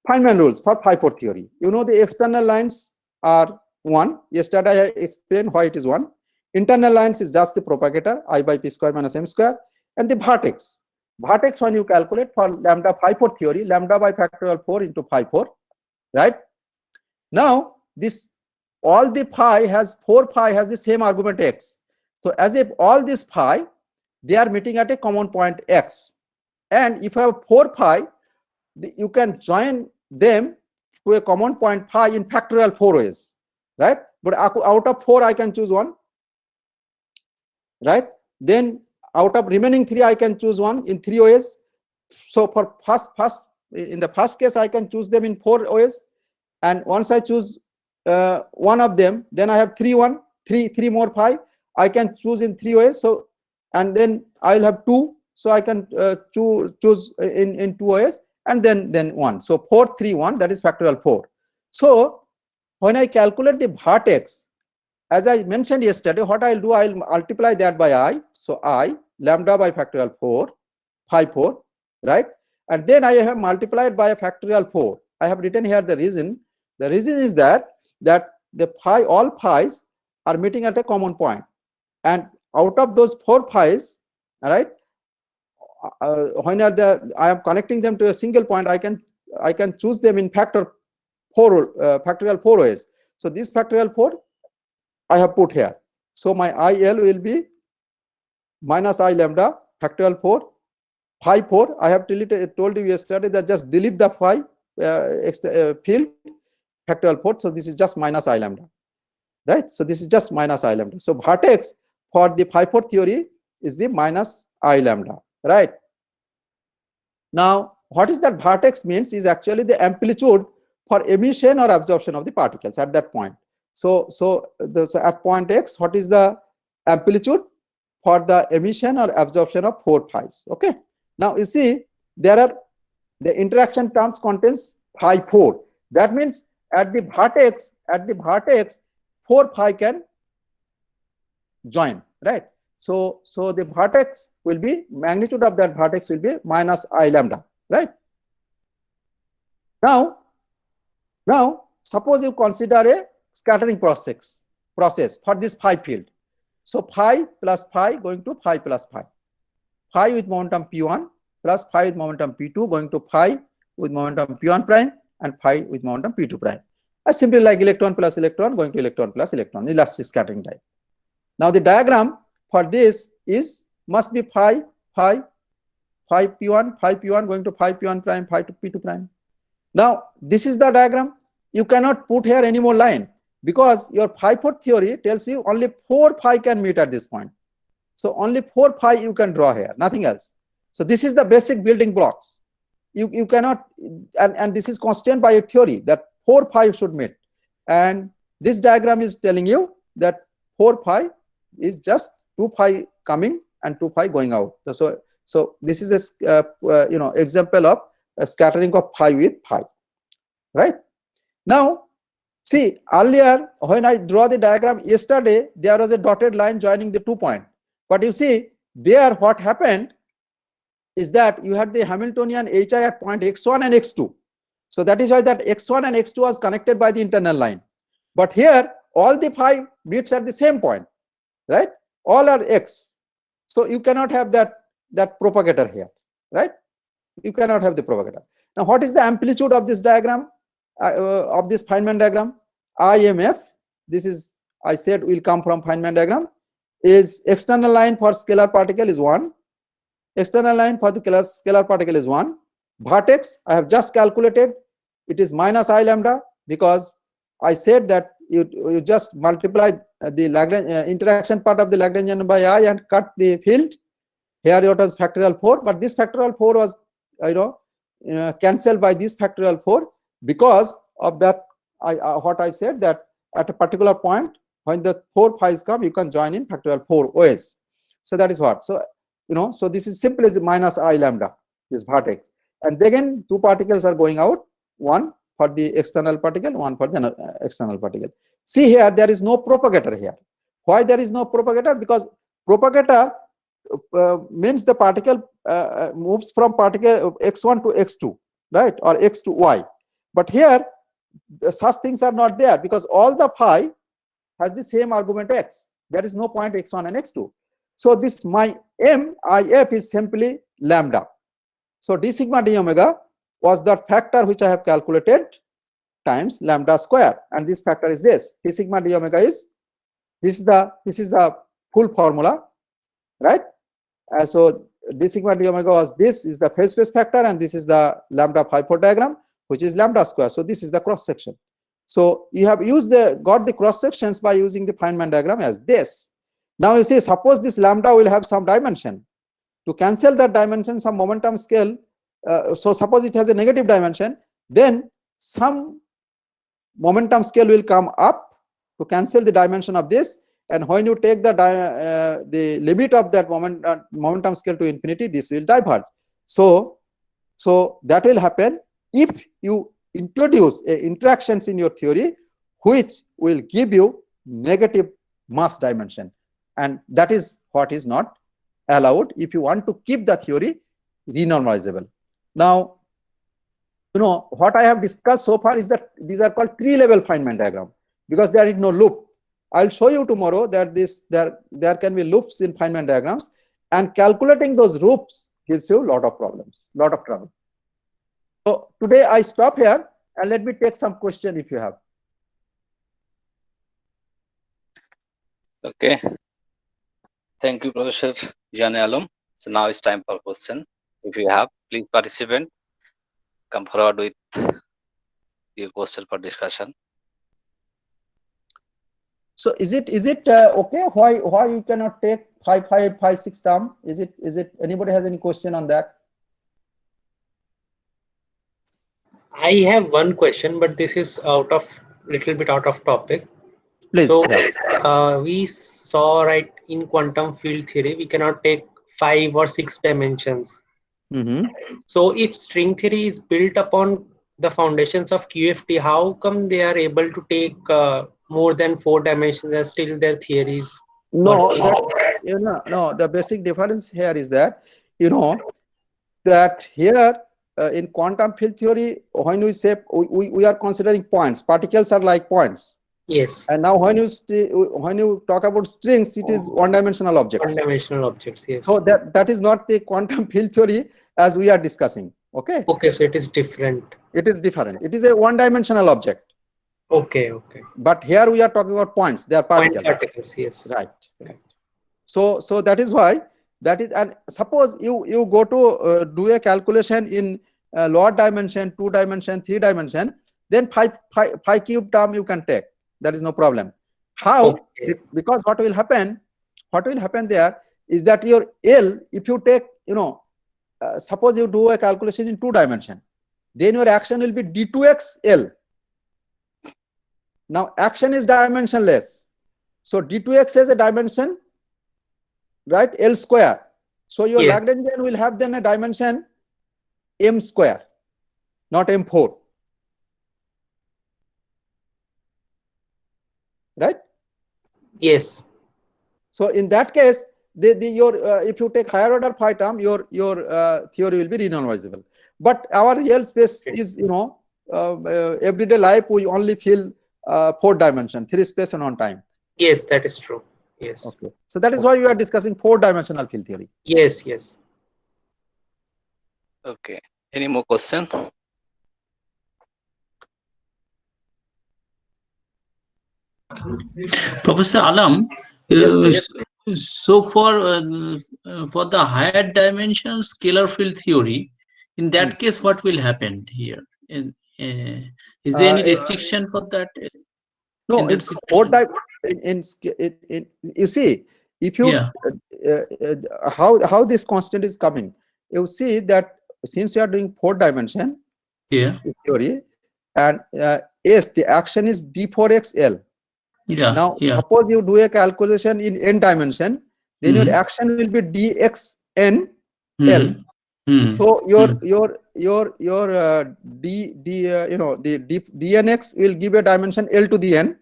Feynman rules for Phi-4 theory. You know the external lines are 1. Yesterday I explained why it is 1. Internal lines is just the propagator, I by p square minus m square, and the vertex. Vertex, when you calculate for lambda Phi-4 theory, lambda by factorial 4 into Phi-4, right? Now this all the phi has 4 phi has the same argument x. So as if all this phi, they are meeting at a common point x, and if you have 4 phi, you can join them to a common point phi in factorial 4 ways, right? But out of 4 I can choose 1, right? Then out of remaining 3 I can choose 1 in 3 ways. So for in the first case I can choose them in 4 ways, and once I choose one of them, then I have 3 more phi I can choose in 3 ways. So, and then I will have 2, so I can choose in 2 ways, and then 1. So 4 3 1, that is factorial 4. So when I calculate the vertex, as I mentioned yesterday, what I'll do, I'll multiply that by I. So I lambda by factorial 4 phi 4, right? And then I have multiplied by a factorial 4. I have written here the reason. The reason is that the phi, all phi's are meeting at a common point, and out of those 4 phi's, all right, when I am connecting them to a single point, I can choose them in factorial 4 ways. So this factorial 4 I have put here. So my IL will be minus I lambda factorial 4 phi 4. I have told you yesterday that just delete the phi field factorial 4. So this is just minus I lambda, right? So this is just minus I lambda. So vertex for the Phi-4 theory is the minus I lambda, right? Now what is that vertex means is actually the amplitude for emission or absorption of the particles at that point. So at point x, what is the amplitude for the emission or absorption of 4 phi's? Okay. Now you see the interaction terms contains phi 4. That means at the vertex 4 phi can join, right? So the vertex will be, magnitude of that vertex will be minus I lambda, right? Now suppose you consider a scattering process for this phi field. So phi plus phi going to phi plus phi, phi with momentum p1 plus phi with momentum p2 going to phi with momentum p1 prime and phi with momentum p2 prime. As simply like electron plus electron going to electron plus electron, elastic scattering type. Now the diagram for this must be phi p1 going to phi p1 prime, phi to p2 prime. Now this is the diagram. You cannot put here any more line, because your Phi-4 theory tells you only 4 phi can meet at this point. So only 4 phi you can draw here, nothing else. So this is the basic building blocks. You cannot, and this is constant by your theory that 4 phi should meet. And this diagram is telling you that 4 phi is just 2 phi coming and 2 phi going out. So this is a example of a scattering of phi with phi, right? Now see, earlier when I draw the diagram yesterday, there was a dotted line joining the 2 points. But you see there what happened is that you had the Hamiltonian HI at point x1 and x2. So that is why that x1 and x2 was connected by the internal line. But here all the phi meets at the same point, right? All are x. So you cannot have that propagator here, right? You cannot have the propagator. Now what is the amplitude of this diagram, of this Feynman diagram? IMF, this is, I said, will come from Feynman diagram, is external line for scalar particle is 1, external line for the scalar particle is 1. Vertex I have just calculated, it is minus I lambda, because I said that you just multiply the Lagrange interaction part of the Lagrangian by I and cut the field. Here it was factorial 4, but this factorial 4 was cancelled by this factorial 4, because of that what I said, that at a particular point when the 4 phi's come, you can join in factorial 4 ways. So that is what. So so this is simply the minus I lambda, this vertex. and again two particles are going out, one for the external particle, one for the external particle. See here, there is no propagator here. Why there is no propagator? Because propagator means the particle moves from particle x1 to x2, right, or x to y. But here such things are not there, because all the phi has the same argument x. There is no point x1 and x2. So this my MIF is simply lambda. So d sigma d omega was that factor which I have calculated times lambda square, and this factor is this. D sigma d omega is this is the full formula, right? So d sigma d omega was this is the phase space factor, and this is the lambda phi 4 diagram, which is lambda square. So this is the cross section. So you have got the cross sections by using the Feynman diagram as this. Now you see, suppose this lambda will have some dimension. To cancel that dimension, some momentum scale. So suppose it has a negative dimension, then some momentum scale will come up to cancel the dimension of this. And when you take the limit of that momentum scale to infinity, this will diverge. So that will happen if you introduce interactions in your theory which will give you negative mass dimension, and that is what is not allowed if you want to keep the theory renormalizable. Now, you know what I have discussed so far is that these are called tree-level Feynman diagram, because there is no loop. I'll show you tomorrow that there can be loops in Feynman diagrams, and calculating those loops gives you a lot of problems, lot of trouble. So today I stop here, and let me take some question if you have. Okay. Thank you, Professor Jane Alom. So now it's time for question. If you have, please participant, come forward with your question for discussion. So is it okay? Why you cannot take 5, 5, 5, 6 term? Is it anybody has any question on that? I have one question, but this is little bit out of topic. Please. So we saw, right, in quantum field theory, we cannot take 5 or 6 dimensions. Mm-hmm. So if string theory is built upon the foundations of QFT, how come they are able to take more than 4 dimensions and still their theories? No, no. The basic difference here is that that here in quantum field theory, when we say we are considering points, particles are like points. Yes. And now when you talk about strings, it is one-dimensional objects. One-dimensional objects. Yes. So that is not the quantum field theory as we are discussing. Okay. Okay. So it is different. It is different. It is a one-dimensional object. Okay. Okay. But here we are talking about points. They are particles. Point particles. Yes. Right. So that is why and suppose you go to do a calculation in lower dimension, 2 dimension, 3 dimension, then pi cube term you can take. That is no problem. How? Okay. Because what will happen there is that your L, if you take, suppose you do a calculation in 2 dimension, then your action will be d2x L. Now action is dimensionless. So d2x has a dimension, right, L square. So your Lagrangian will have then a dimension m square, not m4. Right? Yes. So in that case, if you take higher order phi term, your theory will be renormalizable. But our real space is, everyday life we only feel 4 dimension, 3 space and 1 time. Yes, that is true. Yes. Okay. So that is why we are discussing 4-dimensional field theory. Yes. Yes. Okay. Any more question? Professor Alam, Yes, so for the higher dimension scalar field theory, in that case, what will happen here? Is there any restriction for that? No, it's 4 you see, if you how this constant is coming, you see that since you are doing 4 dimension theory, and yes, the action is d4xl. Now suppose you do a calculation in n dimension, then your action will be dxn l. So your dnx will give a dimension L to the n.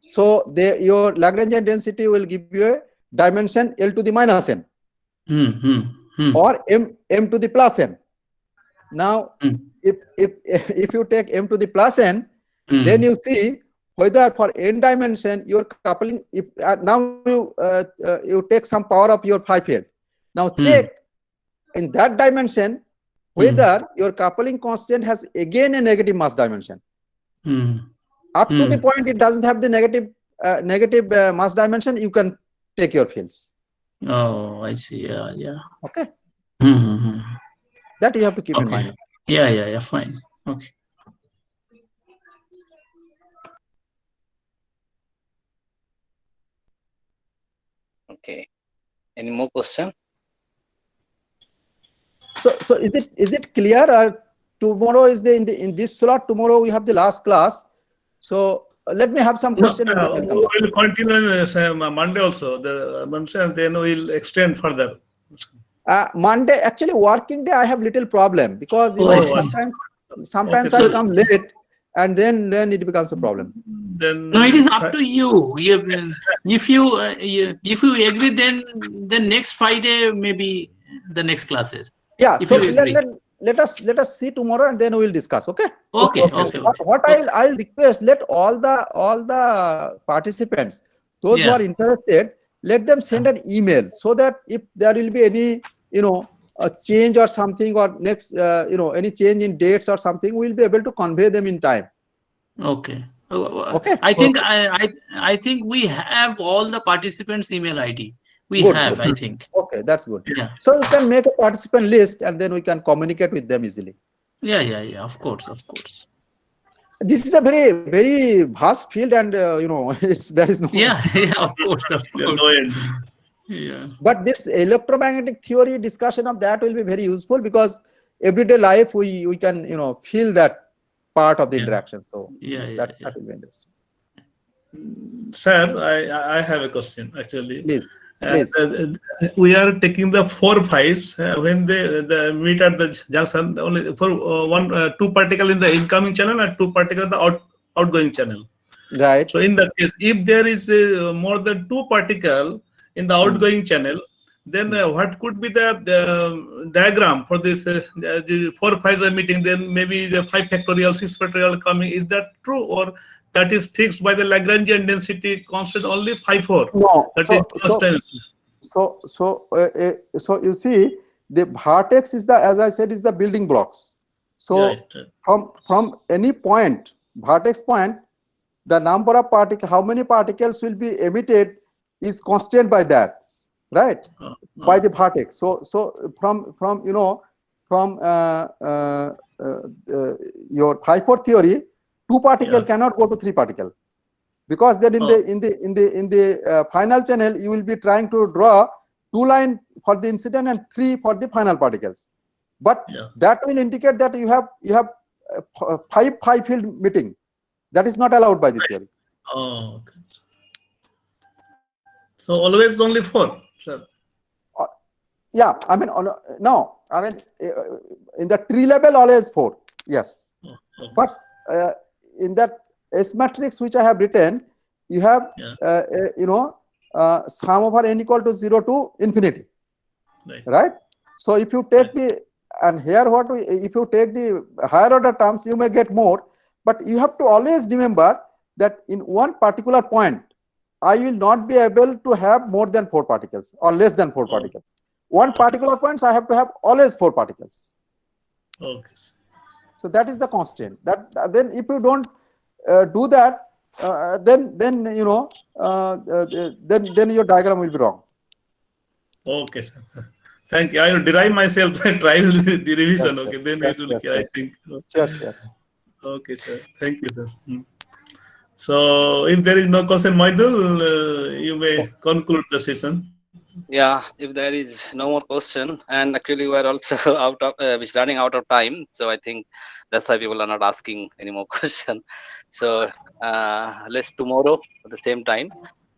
So your Lagrangian density will give you a dimension L to the minus n, or m to the plus n. Now, if you take m to the plus n, then you see whether for n dimension your coupling. If now you take some power of your phi field. Now check in that dimension whether your coupling constant has again a negative mass dimension. Up to the point it doesn't have the negative mass dimension, you can take your fields. Oh, I see. Yeah. Okay. That you have to keep in mind. Yeah. Fine. Okay. Okay. Any more question? So is it clear? Tomorrow is in this slot. Tomorrow we have the last class. So let me have some question. We will continue Monday also. The Monday, and then we'll extend further. Monday, actually working day, I have little problem because sometimes I come late, and then it becomes a problem. Then no, it is up to you. If you agree, then next Friday maybe the next classes. Yeah. If So you let us see tomorrow, and then we will discuss. Okay. Okay. What I'll request, let all the participants, those who are interested, let them send an email so that if there will be any a change or something, or next any change in dates or something, we'll be able to convey them in time. Okay. Okay. I think I think we have all the participants' email ID. We Good, have, good. I think. Okay, that's good. Yeah. So we can make a participant list, and then we can communicate with them easily. Yeah. Of course. This is a very, very vast field, and there is no. Yeah. Of course. no end. Yeah. But this electromagnetic theory discussion of that will be very useful, because everyday life we can feel that part of the interaction. So that will be interesting. Sir, I have a question actually. Please. We are taking the 4 phi's when they meet at the junction, only for two particle in the incoming channel and 2 particle in the outgoing channel. Right. So in that case, if there is more than 2 particle in the outgoing channel, then what could be the diagram for this 4 phi's are meeting? Then maybe the 5 factorial, 6 factorial coming. Is that true, or that is fixed by the Lagrangian density constant only 5/4? No. So you see, the vertex is as I said, is the building blocks. So from any point, vertex point, the number of particles, how many particles will be emitted, is constant by that, right? By the vertex. So from your 5/4 theory, 2 particle cannot go to 3 particle, because then in the final channel you will be trying to draw 2 line for the incident and 3 for the final particles. But that will indicate that you have 5 field meeting. That is not allowed by the theory. Oh, okay. So always only 4, sir. Yeah, I mean, no, I mean, in the tree level always 4. Yes, but in that S matrix which I have written, you have sum over n equal to 0 to infinity, right? So if you take if you take the higher order terms, you may get more, but you have to always remember that in one particular point, I will not be able to have more than 4 particles or less than 4 particles. One particular points, I have to have always 4 particles. Okay. So that is the constraint. Then if you don't do that, then your diagram will be wrong. Okay, sir. Thank you. I will derive myself and try the revision. Yes, okay, then yes, it will. yes, I think. Sure. Okay, sir. Thank you, sir. So, if there is no question, Maidul, you may conclude the session. Yeah, if there is no more question, and actually we are also running out of time, so I think that's why people are not asking any more question. So let's tomorrow at the same time,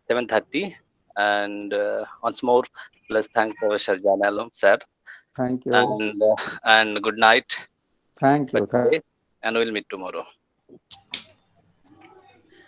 7:30, and once more, let's thank Professor Jan Alom, sir, Thank you. And good night. Thank you. Okay. And we'll meet tomorrow.